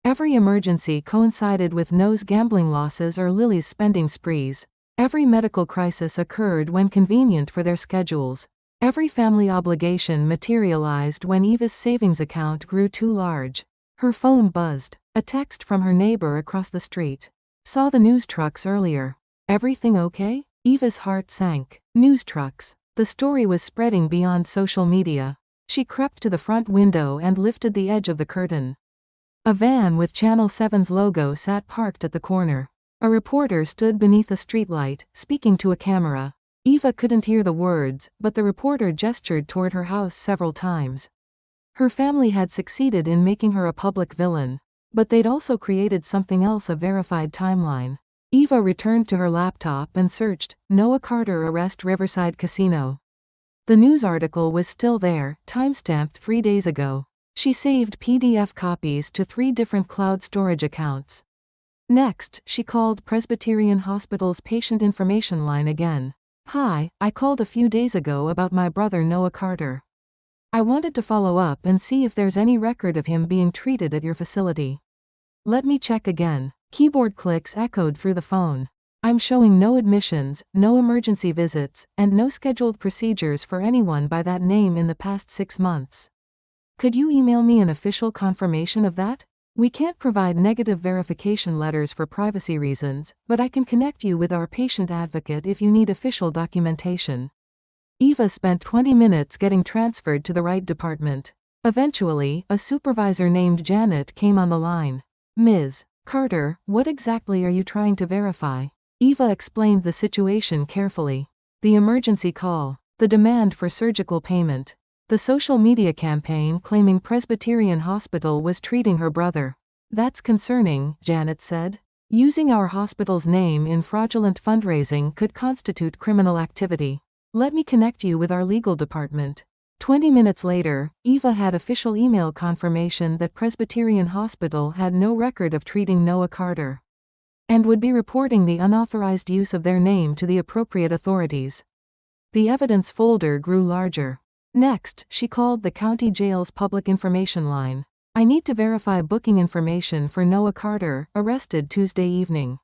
Every emergency coincided with Noah's gambling losses or Lily's spending sprees. Every medical crisis occurred when convenient for their schedules. Every family obligation materialized when Eva's savings account grew too large. Her phone buzzed. A text from her neighbor across the street. Saw the news trucks earlier. Everything okay? Eva's heart sank. News trucks. The story was spreading beyond social media. She crept to the front window and lifted the edge of the curtain. A van with Channel 7's logo sat parked at the corner. A reporter stood beneath a streetlight, speaking to a camera. Eva couldn't hear the words, but the reporter gestured toward her house several times. Her family had succeeded in making her a public villain. But they'd also created something else: a verified timeline. Eva returned to her laptop and searched, Noah Carter arrest Riverside Casino. The news article was still there, timestamped 3 days ago. She saved PDF copies to 3 different cloud storage accounts. Next, she called Presbyterian Hospital's patient information line again. Hi, I called a few days ago about my brother Noah Carter. I wanted to follow up and see if there's any record of him being treated at your facility. Let me check again. Keyboard clicks echoed through the phone. I'm showing no admissions, no emergency visits, and no scheduled procedures for anyone by that name in the past 6 months. Could you email me an official confirmation of that? We can't provide negative verification letters for privacy reasons, but I can connect you with our patient advocate if you need official documentation. Eva spent 20 minutes getting transferred to the right department. Eventually, a supervisor named Janet came on the line. Ms. Carter, what exactly are you trying to verify? Eva explained the situation carefully. The emergency call, the demand for surgical payment, the social media campaign claiming Presbyterian Hospital was treating her brother. That's concerning, Janet said. Using our hospital's name in fraudulent fundraising could constitute criminal activity. Let me connect you with our legal department. 20 minutes later, Eva had official email confirmation that Presbyterian Hospital had no record of treating Noah Carter and would be reporting the unauthorized use of their name to the appropriate authorities. The evidence folder grew larger. Next, she called the county jail's public information line. I need to verify booking information for Noah Carter, arrested Tuesday evening.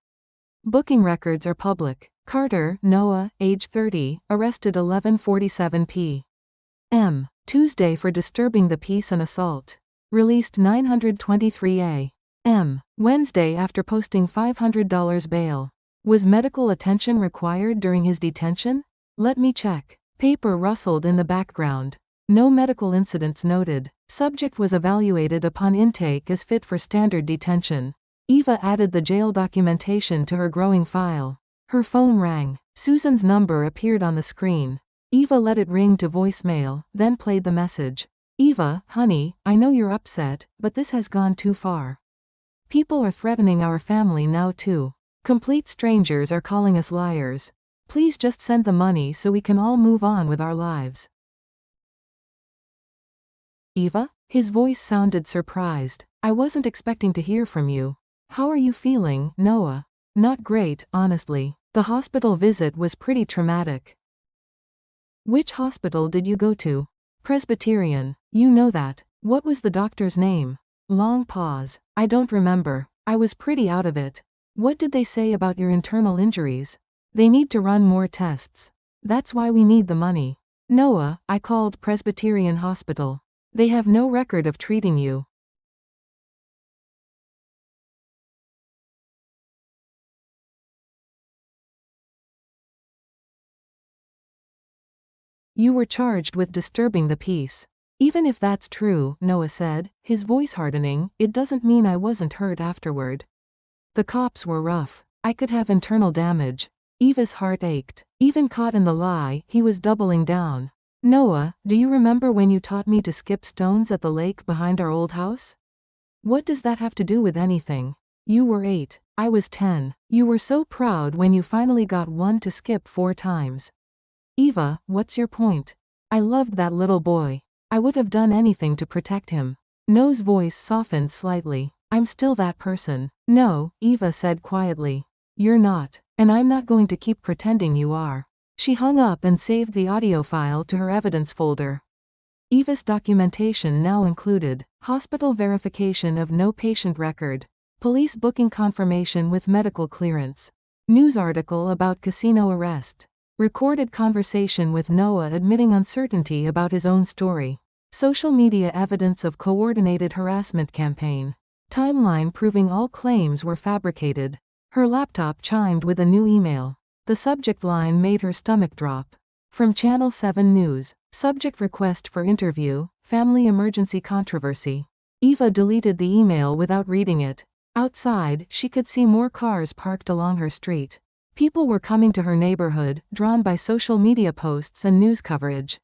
Booking records are public. Carter, Noah, age 30, arrested 11:47 p.m. Tuesday for disturbing the peace and assault. Released 9:23 a.m. Wednesday after posting $500 bail. Was medical attention required during his detention? Let me check. Paper rustled in the background. No medical incidents noted. Subject was evaluated upon intake as fit for standard detention. Eva added the jail documentation to her growing file. Her phone rang. Susan's number appeared on the screen. Eva let it ring to voicemail, then played the message. Eva, honey, I know you're upset, but this has gone too far. People are threatening our family now too. Complete strangers are calling us liars. Please just send the money so we can all move on with our lives. Eva? His voice sounded surprised. I wasn't expecting to hear from you. How are you feeling, Noah? Not great, honestly. The hospital visit was pretty traumatic. Which hospital did you go to? Presbyterian. You know that. What was the doctor's name? Long pause. I don't remember. I was pretty out of it. What did they say about your internal injuries? They need to run more tests. That's why we need the money. Noah, I called Presbyterian Hospital. They have no record of treating you. You were charged with disturbing the peace. Even if that's true, Noah said, his voice hardening, it doesn't mean I wasn't hurt afterward. The cops were rough. I could have internal damage. Eva's heart ached. Even caught in the lie, he was doubling down. Noah, do you remember when you taught me to skip stones at the lake behind our old house? What does that have to do with anything? You were 8. I was 10. You were so proud when you finally got one to skip 4 times. Eva, what's your point? I loved that little boy. I would have done anything to protect him. Noah's voice softened slightly. I'm still that person. No, Eva said quietly. You're not. And I'm not going to keep pretending you are. She hung up and saved the audio file to her evidence folder. Eva's documentation now included hospital verification of no patient record, police booking confirmation with medical clearance, news article about casino arrest, recorded conversation with Noah admitting uncertainty about his own story, social media evidence of coordinated harassment campaign, timeline proving all claims were fabricated. Her laptop chimed with a new email. The subject line made her stomach drop. From Channel 7 News. Subject request for interview, family emergency controversy. Eva deleted the email without reading it. Outside, she could see more cars parked along her street. People were coming to her neighborhood, drawn by social media posts and news coverage.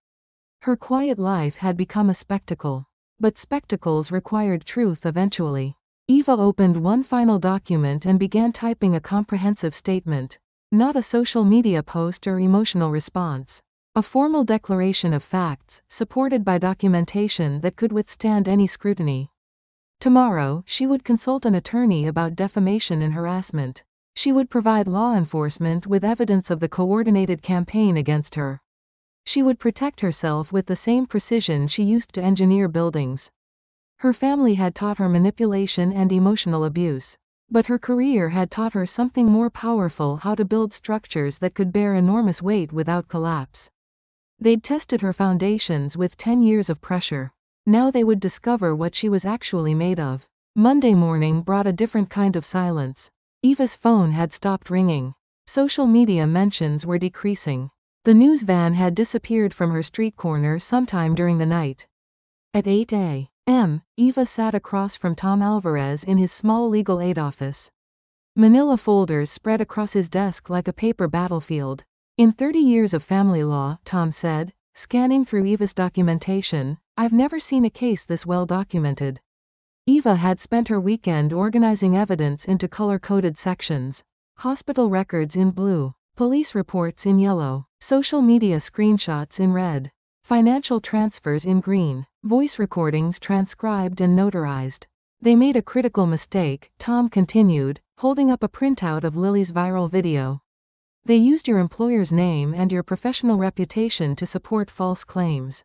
Her quiet life had become a spectacle. But spectacles required truth eventually. Eva opened one final document and began typing a comprehensive statement. Not a social media post or emotional response. A formal declaration of facts, supported by documentation that could withstand any scrutiny. Tomorrow, she would consult an attorney about defamation and harassment. She would provide law enforcement with evidence of the coordinated campaign against her. She would protect herself with the same precision she used to engineer buildings. Her family had taught her manipulation and emotional abuse. But her career had taught her something more powerful: how to build structures that could bear enormous weight without collapse. They'd tested her foundations with 10 years of pressure. Now they would discover what she was actually made of. Monday morning brought a different kind of silence. Eva's phone had stopped ringing. Social media mentions were decreasing. The news van had disappeared from her street corner sometime during the night. At 8 a.m., Eva sat across from Tom Alvarez in his small legal aid office. Manila folders spread across his desk like a paper battlefield. In 30 years of family law, Tom said, scanning through Eva's documentation, I've never seen a case this well documented. Eva had spent her weekend organizing evidence into color-coded sections. Hospital records in blue, police reports in yellow, social media screenshots in red, financial transfers in green, voice recordings transcribed and notarized. They made a critical mistake, Tom continued, holding up a printout of Lily's viral video. They used your employer's name and your professional reputation to support false claims.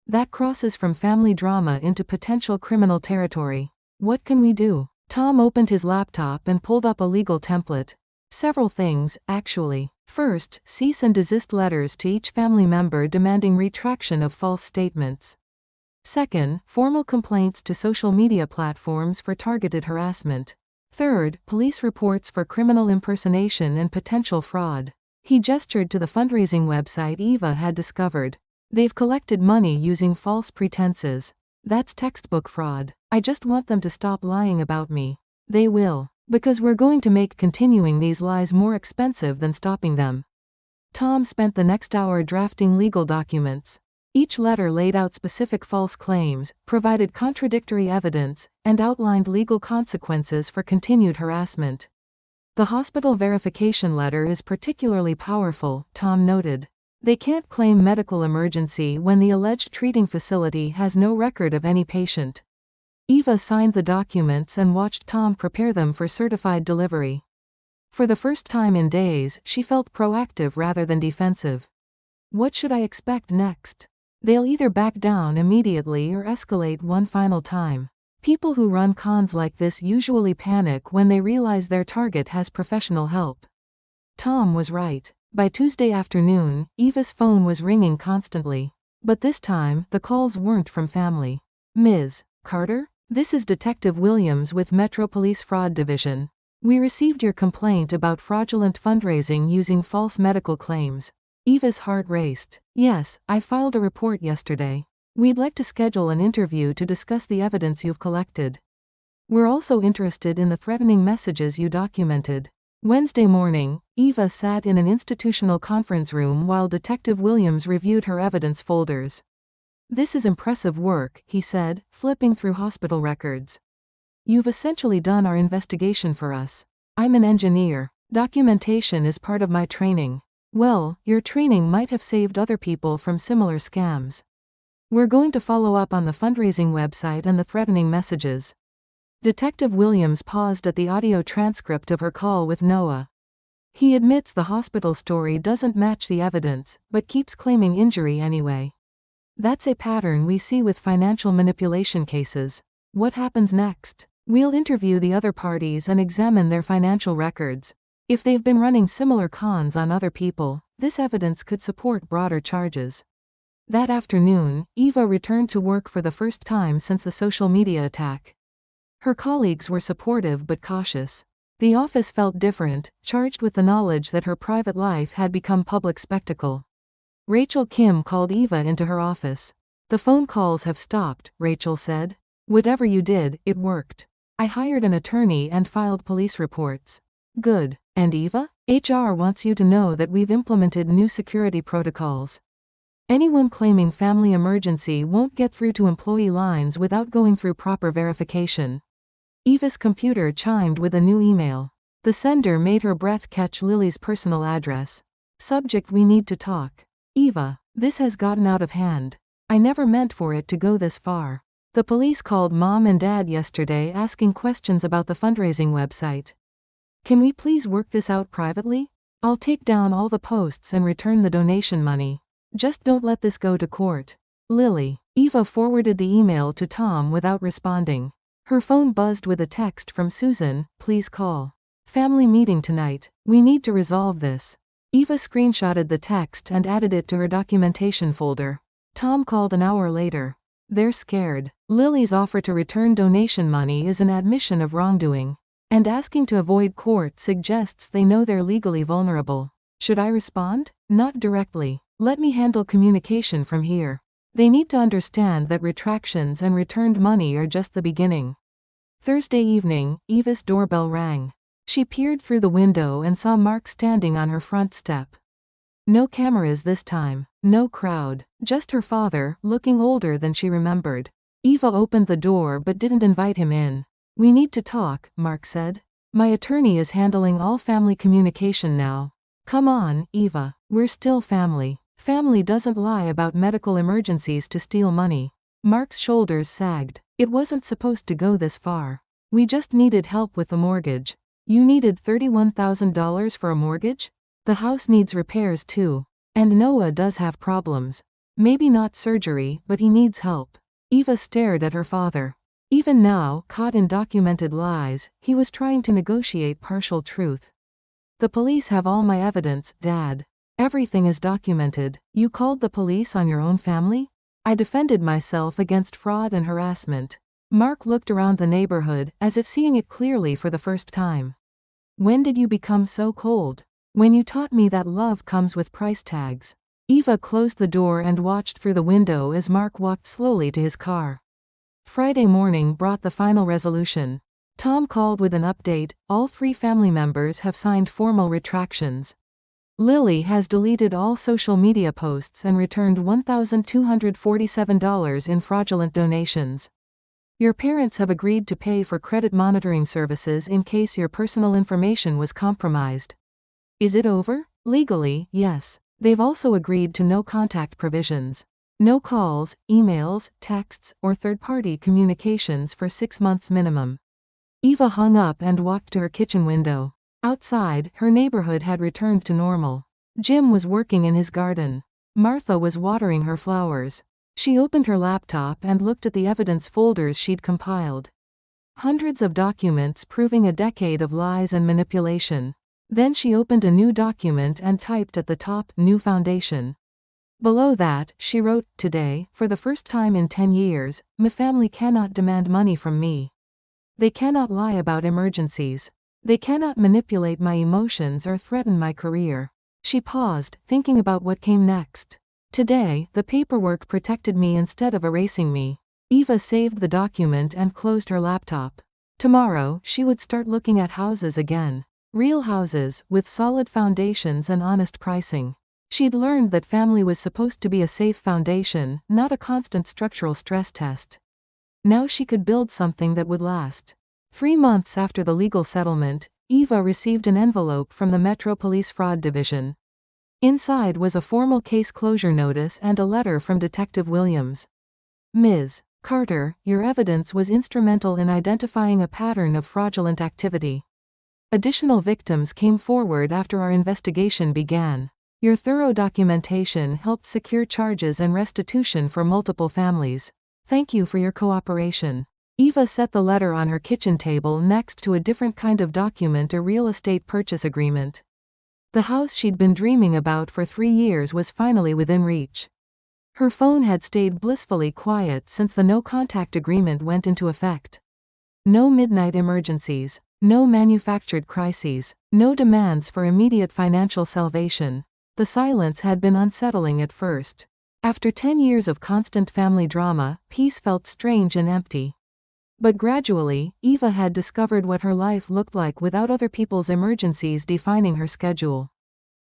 That crosses from family drama into potential criminal territory. What can we do? Tom opened his laptop and pulled up a legal template. Several things, actually. First, cease and desist letters to each family member demanding retraction of false statements. Second, formal complaints to social media platforms for targeted harassment. Third, police reports for criminal impersonation and potential fraud. He gestured to the fundraising website Eva had discovered. They've collected money using false pretenses. That's textbook fraud. I just want them to stop lying about me. They will. Because we're going to make continuing these lies more expensive than stopping them. Tom spent the next hour drafting legal documents. Each letter laid out specific false claims, provided contradictory evidence, and outlined legal consequences for continued harassment. The hospital verification letter is particularly powerful, Tom noted. They can't claim medical emergency when the alleged treating facility has no record of any patient. Eva signed the documents and watched Tom prepare them for certified delivery. For the first time in days, she felt proactive rather than defensive. What should I expect next? They'll either back down immediately or escalate one final time. People who run cons like this usually panic when they realize their target has professional help. Tom was right. By Tuesday afternoon, Eva's phone was ringing constantly. But this time, the calls weren't from family. Ms. Carter? This is Detective Williams with Metro Police Fraud Division. We received your complaint about fraudulent fundraising using false medical claims. Eva's heart raced. Yes, I filed a report yesterday. We'd like to schedule an interview to discuss the evidence you've collected. We're also interested in the threatening messages you documented. Wednesday morning, Eva sat in an institutional conference room while Detective Williams reviewed her evidence folders. This is impressive work, he said, flipping through hospital records. You've essentially done our investigation for us. I'm an engineer. Documentation is part of my training. Well, your training might have saved other people from similar scams. We're going to follow up on the fundraising website and the threatening messages. Detective Williams paused at the audio transcript of her call with Noah. He admits the hospital story doesn't match the evidence, but keeps claiming injury anyway. That's a pattern we see with financial manipulation cases. What happens next? We'll interview the other parties and examine their financial records. If they've been running similar cons on other people, this evidence could support broader charges. That afternoon, Eva returned to work for the first time since the social media attack. Her colleagues were supportive but cautious. The office felt different, charged with the knowledge that her private life had become public spectacle. Rachel Kim called Eva into her office. The phone calls have stopped, Rachel said. Whatever you did, it worked. I hired an attorney and filed police reports. Good. And Eva? HR wants you to know that we've implemented new security protocols. Anyone claiming family emergency won't get through to employee lines without going through proper verification. Eva's computer chimed with a new email. The sender made her breath catch Lily's personal address. Subject: we need to talk. Eva, this has gotten out of hand. I never meant for it to go this far. The police called Mom and Dad yesterday asking questions about the fundraising website. Can we please work this out privately? I'll take down all the posts and return the donation money. Just don't let this go to court. Lily. Eva forwarded the email to Tom without responding. Her phone buzzed with a text from Susan, please call. Family meeting tonight, we need to resolve this. Eva screenshotted the text and added it to her documentation folder. Tom called an hour later. They're scared. Lily's offer to return donation money is an admission of wrongdoing. And asking to avoid court suggests they know they're legally vulnerable. Should I respond? Not directly. Let me handle communication from here. They need to understand that retractions and returned money are just the beginning. Thursday evening, Eva's doorbell rang. She peered through the window and saw Mark standing on her front step. No cameras this time, no crowd, just her father, looking older than she remembered. Eva opened the door but didn't invite him in. We need to talk, Mark said. My attorney is handling all family communication now. Come on, Eva, we're still family. Family doesn't lie about medical emergencies to steal money. Mark's shoulders sagged. It wasn't supposed to go this far. We just needed help with the mortgage. You needed $31,000 for a mortgage? The house needs repairs too. And Noah does have problems. Maybe not surgery, but he needs help. Eva stared at her father. Even now, caught in documented lies, he was trying to negotiate partial truth. The police have all my evidence, Dad. Everything is documented. You called the police on your own family? I defended myself against fraud and harassment. Mark looked around the neighborhood, as if seeing it clearly for the first time. When did you become so cold? When you taught me that love comes with price tags. Eva closed the door and watched through the window as Mark walked slowly to his car. Friday morning brought the final resolution. Tom called with an update. All 3 family members have signed formal retractions. Lily has deleted all social media posts and returned $1,247 in fraudulent donations. Your parents have agreed to pay for credit monitoring services in case your personal information was compromised. Is it over? Legally, yes. They've also agreed to no contact provisions. No calls, emails, texts, or third-party communications for 6 months minimum. Eva hung up and walked to her kitchen window. Outside, her neighborhood had returned to normal. Jim was working in his garden. Martha was watering her flowers. She opened her laptop and looked at the evidence folders she'd compiled. Hundreds of documents proving a decade of lies and manipulation. Then she opened a new document and typed at the top, "New Foundation." Below that, she wrote, "Today, for the first time in 10 years, my family cannot demand money from me. They cannot lie about emergencies. They cannot manipulate my emotions or threaten my career." She paused, thinking about what came next. "Today, the paperwork protected me instead of erasing me." Eva saved the document and closed her laptop. Tomorrow, she would start looking at houses again. Real houses, with solid foundations and honest pricing. She'd learned that family was supposed to be a safe foundation, not a constant structural stress test. Now she could build something that would last. 3 months after the legal settlement, Eva received an envelope from the Metro Police Fraud Division. Inside was a formal case closure notice and a letter from Detective Williams. "Ms. Carter, your evidence was instrumental in identifying a pattern of fraudulent activity. Additional victims came forward after our investigation began. Your thorough documentation helped secure charges and restitution for multiple families. Thank you for your cooperation." Eva set the letter on her kitchen table next to a different kind of document, a real estate purchase agreement. The house she'd been dreaming about for 3 years was finally within reach. Her phone had stayed blissfully quiet since the no-contact agreement went into effect. No midnight emergencies, no manufactured crises, no demands for immediate financial salvation. The silence had been unsettling at first. After 10 years of constant family drama, peace felt strange and empty. But gradually, Eva had discovered what her life looked like without other people's emergencies defining her schedule.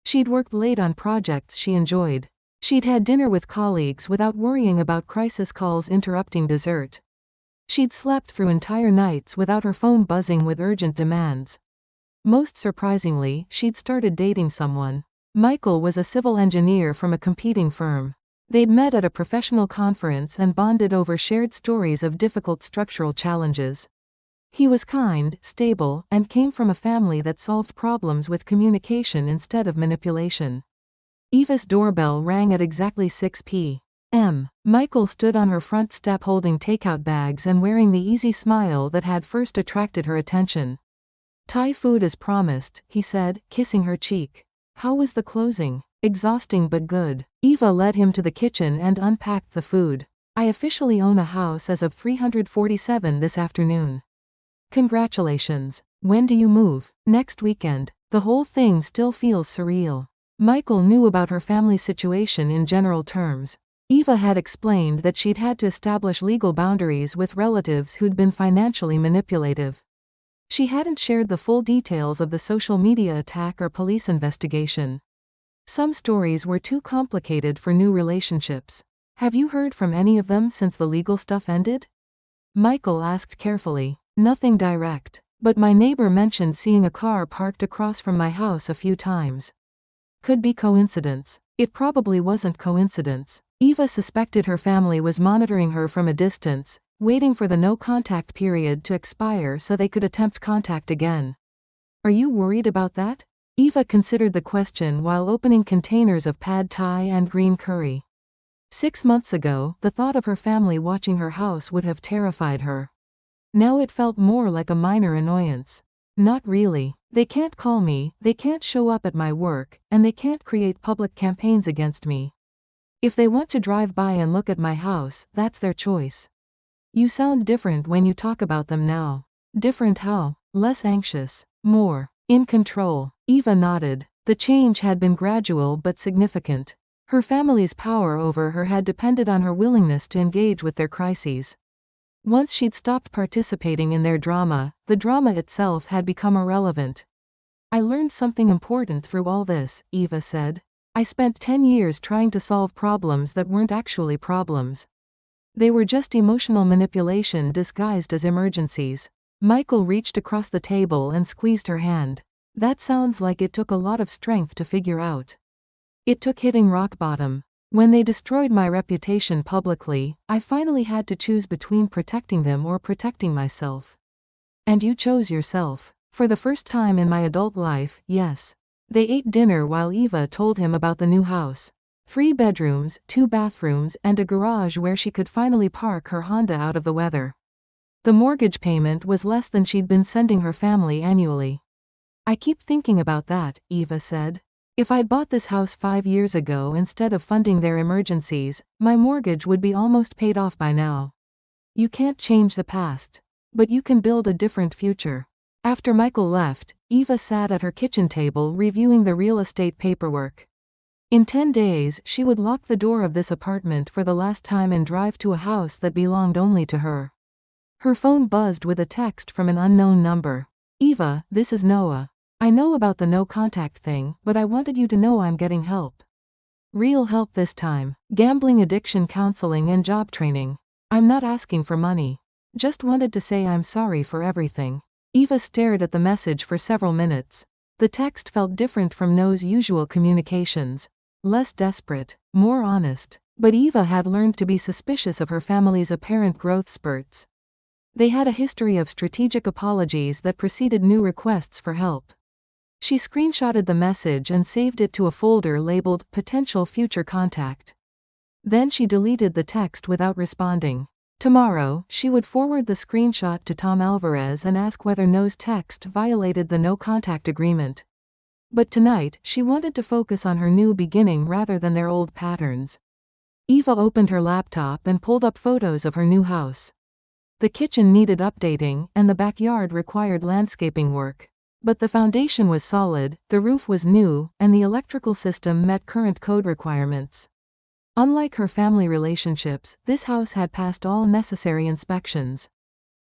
She'd worked late on projects she enjoyed. She'd had dinner with colleagues without worrying about crisis calls interrupting dessert. She'd slept through entire nights without her phone buzzing with urgent demands. Most surprisingly, she'd started dating someone. Michael was a civil engineer from a competing firm. They'd met at a professional conference and bonded over shared stories of difficult structural challenges. He was kind, stable, and came from a family that solved problems with communication instead of manipulation. Eva's doorbell rang at exactly 6 p.m. Michael stood on her front step holding takeout bags and wearing the easy smile that had first attracted her attention. "Thai food as promised," he said, kissing her cheek. "How was the closing?" "Exhausting but good." Eva led him to the kitchen and unpacked the food. "I officially own a house as of 347 this afternoon." "Congratulations. When do you move?" "Next weekend." The whole thing still feels surreal. Michael knew about her family situation in general terms. Eva had explained that she'd had to establish legal boundaries with relatives who'd been financially manipulative. She hadn't shared the full details of the social media attack or police investigation. Some stories were too complicated for new relationships. "Have you heard from any of them since the legal stuff ended?" Michael asked carefully. "Nothing direct. But my neighbor mentioned seeing a car parked across from my house a few times." Could be coincidence. It probably wasn't coincidence. Eva suspected her family was monitoring her from a distance, waiting for the no-contact period to expire so they could attempt contact again. "Are you worried about that?" Eva considered the question while opening containers of pad thai and green curry. 6 months ago, the thought of her family watching her house would have terrified her. Now it felt more like a minor annoyance. "Not really. They can't call me, they can't show up at my work, and they can't create public campaigns against me. If they want to drive by and look at my house, that's their choice." "You sound different when you talk about them now." "Different how?" "Less anxious. More in control." Eva nodded. The change had been gradual but significant. Her family's power over her had depended on her willingness to engage with their crises. Once she'd stopped participating in their drama, the drama itself had become irrelevant. "I learned something important through all this," Eva said. "I spent 10 years trying to solve problems that weren't actually problems. They were just emotional manipulation disguised as emergencies." Michael reached across the table and squeezed her hand. "That sounds like it took a lot of strength to figure out." "It took hitting rock bottom. When they destroyed my reputation publicly, I finally had to choose between protecting them or protecting myself." "And you chose yourself." "For the first time in my adult life, yes." They ate dinner while Eva told him about the new house. 3 bedrooms, 2 bathrooms, and a garage where she could finally park her Honda out of the weather. The mortgage payment was less than she'd been sending her family annually. "I keep thinking about that," Eva said. "If I'd bought this house 5 years ago instead of funding their emergencies, my mortgage would be almost paid off by now." You can't change the past. But you can build a different future. After Michael left, Eva sat at her kitchen table reviewing the real estate paperwork. In 10 days, she would lock the door of this apartment for the last time and drive to a house that belonged only to her. Her phone buzzed with a text from an unknown number. "Eva, this is Noah. I know about the no contact thing, but I wanted you to know I'm getting help. Real help this time. Gambling addiction counseling and job training. I'm not asking for money. Just wanted to say I'm sorry for everything." Eva stared at the message for several minutes. The text felt different from Noah's usual communications. Less desperate, more honest. But Eva had learned to be suspicious of her family's apparent growth spurts. They had a history of strategic apologies that preceded new requests for help. She screenshotted the message and saved it to a folder labeled Potential Future Contact. Then she deleted the text without responding. Tomorrow, she would forward the screenshot to Tom Alvarez and ask whether Noah's text violated the no-contact agreement. But tonight, she wanted to focus on her new beginning rather than their old patterns. Eva opened her laptop and pulled up photos of her new house. The kitchen needed updating, and the backyard required landscaping work. But the foundation was solid, the roof was new, and the electrical system met current code requirements. Unlike her family relationships, this house had passed all necessary inspections.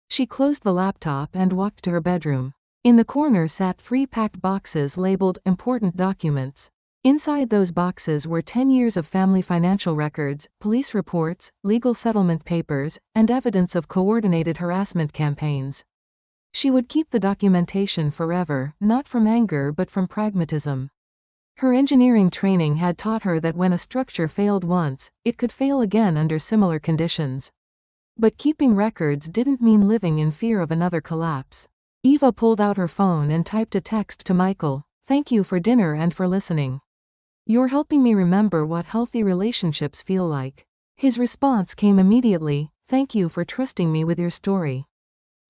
She closed the laptop and walked to her bedroom. In the corner sat 3 packed boxes labeled Important Documents. Inside those boxes were 10 years of family financial records, police reports, legal settlement papers, and evidence of coordinated harassment campaigns. She would keep the documentation forever, not from anger but from pragmatism. Her engineering training had taught her that when a structure failed once, it could fail again under similar conditions. But keeping records didn't mean living in fear of another collapse. Eva pulled out her phone and typed a text to Michael. "Thank you for dinner and for listening. You're helping me remember what healthy relationships feel like." His response came immediately. "Thank you for trusting me with your story.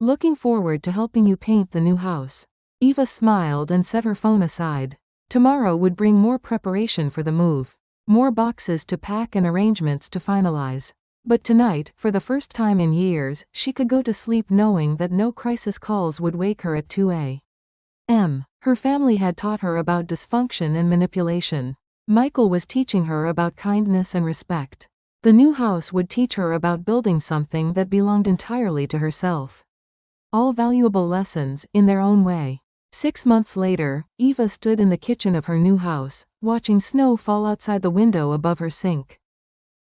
Looking forward to helping you paint the new house." Eva smiled and set her phone aside. Tomorrow would bring more preparation for the move. More boxes to pack and arrangements to finalize. But tonight, for the first time in years, she could go to sleep knowing that no crisis calls would wake her at 2 a.m. Her family had taught her about dysfunction and manipulation. Michael was teaching her about kindness and respect. The new house would teach her about building something that belonged entirely to herself. All valuable lessons, in their own way. 6 months later, Eva stood in the kitchen of her new house, watching snow fall outside the window above her sink.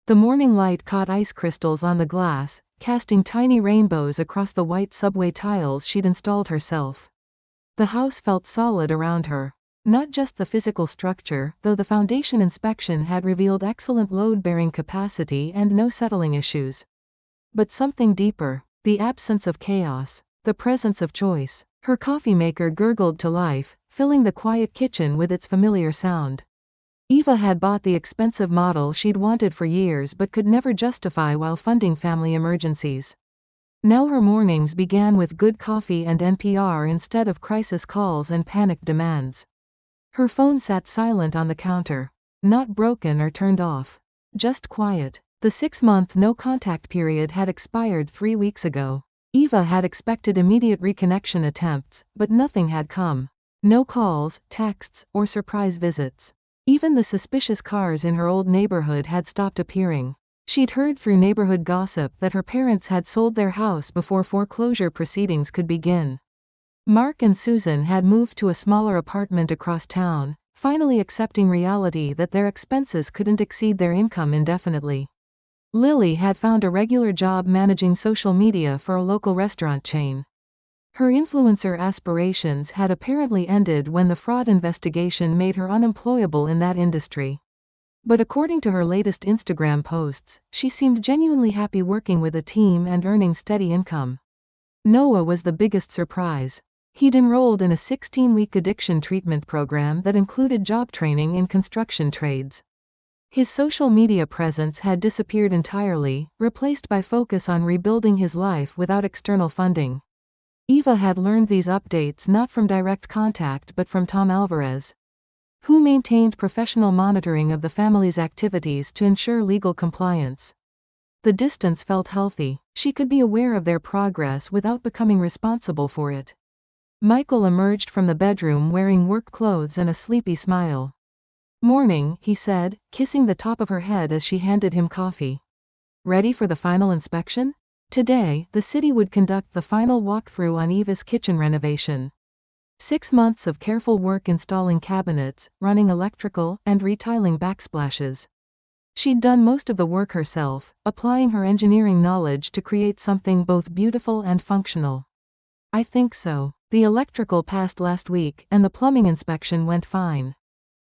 The morning light caught ice crystals on the glass, casting tiny rainbows across the white subway tiles she'd installed herself. The house felt solid around her. Not just the physical structure, though the foundation inspection had revealed excellent load-bearing capacity and no settling issues. But something deeper, the absence of chaos, the presence of choice. Her coffee maker gurgled to life, filling the quiet kitchen with its familiar sound. Eva had bought the expensive model she'd wanted for years but could never justify while funding family emergencies. Now her mornings began with good coffee and NPR instead of crisis calls and panicked demands. Her phone sat silent on the counter. Not broken or turned off. Just quiet. The 6-month no-contact period had expired 3 weeks ago. Eva had expected immediate reconnection attempts, but nothing had come. No calls, texts, or surprise visits. Even the suspicious cars in her old neighborhood had stopped appearing. She'd heard through neighborhood gossip that her parents had sold their house before foreclosure proceedings could begin. Mark and Susan had moved to a smaller apartment across town, finally accepting reality that their expenses couldn't exceed their income indefinitely. Lily had found a regular job managing social media for a local restaurant chain. Her influencer aspirations had apparently ended when the fraud investigation made her unemployable in that industry. But according to her latest Instagram posts, she seemed genuinely happy working with a team and earning steady income. Noah was the biggest surprise. He'd enrolled in a 16-week addiction treatment program that included job training in construction trades. His social media presence had disappeared entirely, replaced by focus on rebuilding his life without external funding. Eva had learned these updates not from direct contact but from Tom Alvarez, who maintained professional monitoring of the family's activities to ensure legal compliance. The distance felt healthy. She could be aware of their progress without becoming responsible for it. Michael emerged from the bedroom wearing work clothes and a sleepy smile. "Morning," he said, kissing the top of her head as she handed him coffee. "Ready for the final inspection?" Today, the city would conduct the final walkthrough on Eva's kitchen renovation. 6 months of careful work installing cabinets, running electrical, and retiling backsplashes. She'd done most of the work herself, applying her engineering knowledge to create something both beautiful and functional. "I think so. The electrical passed last week, and the plumbing inspection went fine.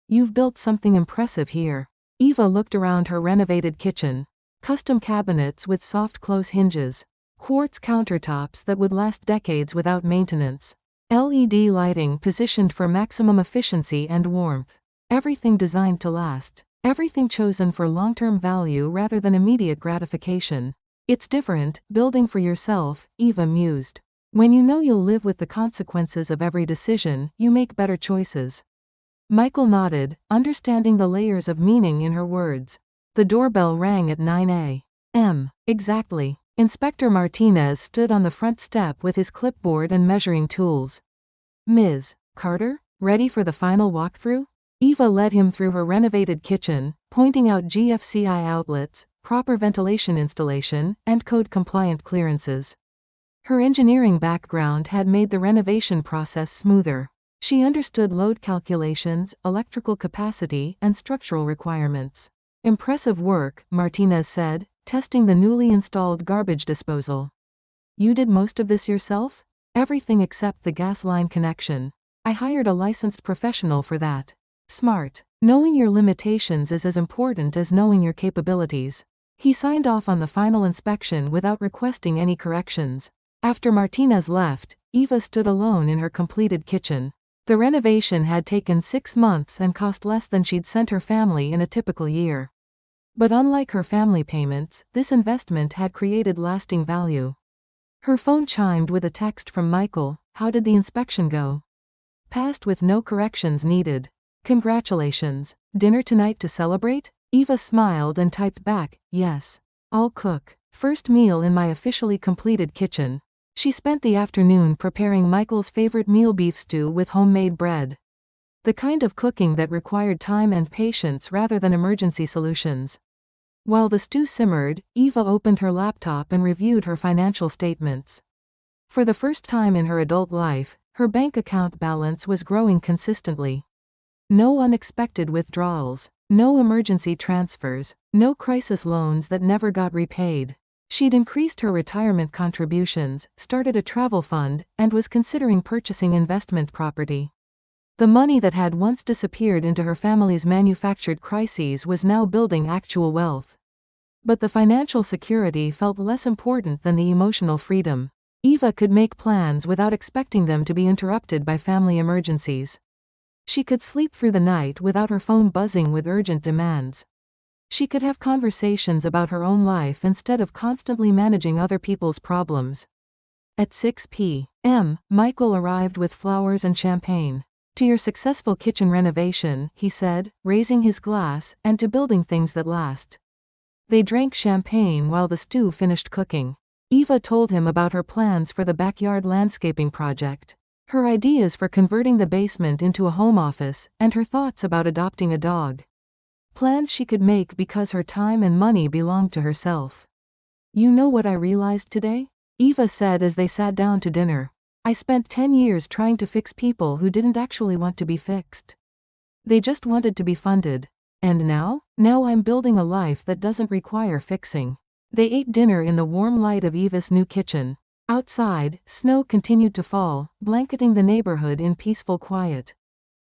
You've built something impressive here." Eva looked around her renovated kitchen. Custom cabinets with soft close hinges. Quartz countertops that would last decades without maintenance. LED lighting positioned for maximum efficiency and warmth. Everything designed to last. Everything chosen for long-term value rather than immediate gratification. "It's different, building for yourself," Eva mused. "When you know you'll live with the consequences of every decision, you make better choices." Michael nodded, understanding the layers of meaning in her words. The doorbell rang at 9 a.m. Exactly. Inspector Martinez stood on the front step with his clipboard and measuring tools. "Ms. Carter, ready for the final walkthrough?" Eva led him through her renovated kitchen, pointing out GFCI outlets, proper ventilation installation, and code-compliant clearances. Her engineering background had made the renovation process smoother. She understood load calculations, electrical capacity, and structural requirements. "Impressive work," Martinez said, testing the newly installed garbage disposal. "You did most of this yourself?" "Everything except the gas line connection. I hired a licensed professional for that." "Smart. Knowing your limitations is as important as knowing your capabilities." He signed off on the final inspection without requesting any corrections. After Martinez left, Eva stood alone in her completed kitchen. The renovation had taken 6 months and cost less than she'd sent her family in a typical year. But unlike her family payments, this investment had created lasting value. Her phone chimed with a text from Michael. "How did the inspection go?" "Passed with no corrections needed." "Congratulations. Dinner tonight to celebrate?" Eva smiled and typed back, "Yes. I'll cook. First meal in my officially completed kitchen." She spent the afternoon preparing Michael's favorite meal, beef stew with homemade bread. The kind of cooking that required time and patience rather than emergency solutions. While the stew simmered, Eva opened her laptop and reviewed her financial statements. For the first time in her adult life, her bank account balance was growing consistently. No unexpected withdrawals, no emergency transfers, no crisis loans that never got repaid. She'd increased her retirement contributions, started a travel fund, and was considering purchasing investment property. The money that had once disappeared into her family's manufactured crises was now building actual wealth. But the financial security felt less important than the emotional freedom. Eva could make plans without expecting them to be interrupted by family emergencies. She could sleep through the night without her phone buzzing with urgent demands. She could have conversations about her own life instead of constantly managing other people's problems. At 6 p.m., Michael arrived with flowers and champagne. "To your successful kitchen renovation," he said, raising his glass, "and to building things that last." They drank champagne while the stew finished cooking. Eva told him about her plans for the backyard landscaping project, her ideas for converting the basement into a home office, and her thoughts about adopting a dog. Plans she could make because her time and money belonged to herself. "You know what I realized today?" Eva said as they sat down to dinner. "I spent 10 years trying to fix people who didn't actually want to be fixed. They just wanted to be funded. And now I'm building a life that doesn't require fixing." They ate dinner in the warm light of Eva's new kitchen. Outside, snow continued to fall, blanketing the neighborhood in peaceful quiet.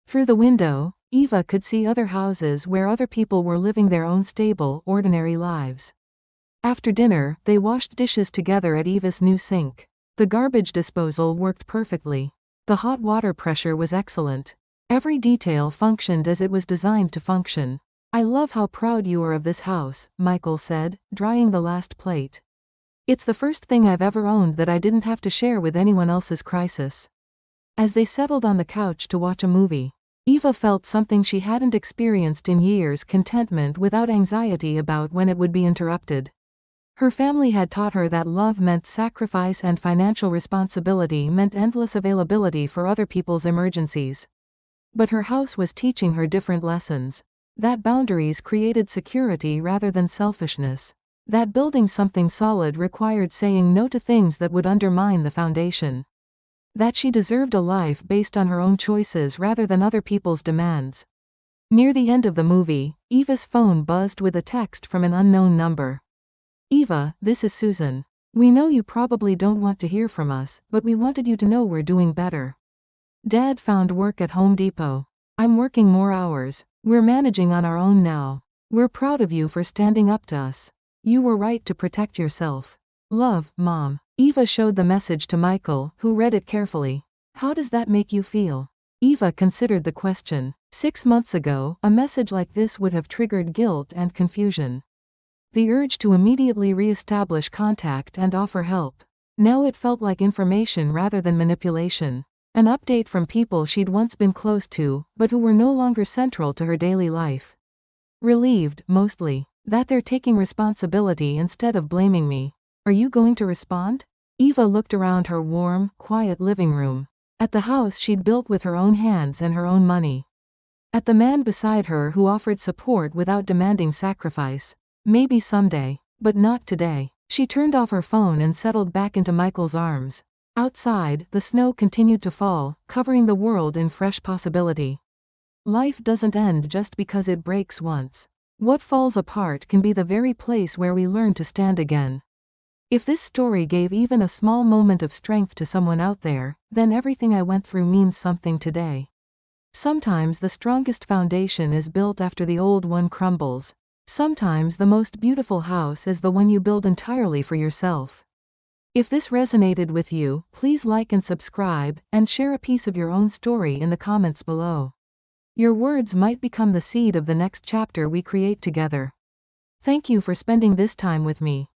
Through the window, Eva could see other houses where other people were living their own stable, ordinary lives. After dinner, they washed dishes together at Eva's new sink. The garbage disposal worked perfectly. The hot water pressure was excellent. Every detail functioned as it was designed to function. I love how proud you are of this house, Michael said, drying the last plate. It's the first thing I've ever owned that I didn't have to share with anyone else's crisis. As they settled on the couch to watch a movie, Eva felt something she hadn't experienced in years: contentment without anxiety about when it would be interrupted. Her family had taught her that love meant sacrifice and financial responsibility meant endless availability for other people's emergencies. But her house was teaching her different lessons. That boundaries created security rather than selfishness. That building something solid required saying no to things that would undermine the foundation. That she deserved a life based on her own choices rather than other people's demands. Near the end of the movie, Eva's phone buzzed with a text from an unknown number. Eva, this is Susan. We know you probably don't want to hear from us, but we wanted you to know we're doing better. Dad found work at Home Depot. I'm working more hours. We're managing on our own now. We're proud of you for standing up to us. You were right to protect yourself. Love, Mom. Eva showed the message to Michael, who read it carefully. How does that make you feel? Eva considered the question. 6 months ago, a message like this would have triggered guilt and confusion. The urge to immediately re-establish contact and offer help. Now it felt like information rather than manipulation. An update from people she'd once been close to, but who were no longer central to her daily life. Relieved, mostly, that they're taking responsibility instead of blaming me. Are you going to respond? Eva looked around her warm, quiet living room. At the house she'd built with her own hands and her own money. At the man beside her who offered support without demanding sacrifice. Maybe someday, but not today. She turned off her phone and settled back into Michael's arms. Outside, the snow continued to fall, covering the world in fresh possibility. Life doesn't end just because it breaks once. What falls apart can be the very place where we learn to stand again. If this story gave even a small moment of strength to someone out there, then everything I went through means something today. Sometimes the strongest foundation is built after the old one crumbles. Sometimes the most beautiful house is the one you build entirely for yourself. If this resonated with you, please like and subscribe, and share a piece of your own story in the comments below. Your words might become the seed of the next chapter we create together. Thank you for spending this time with me.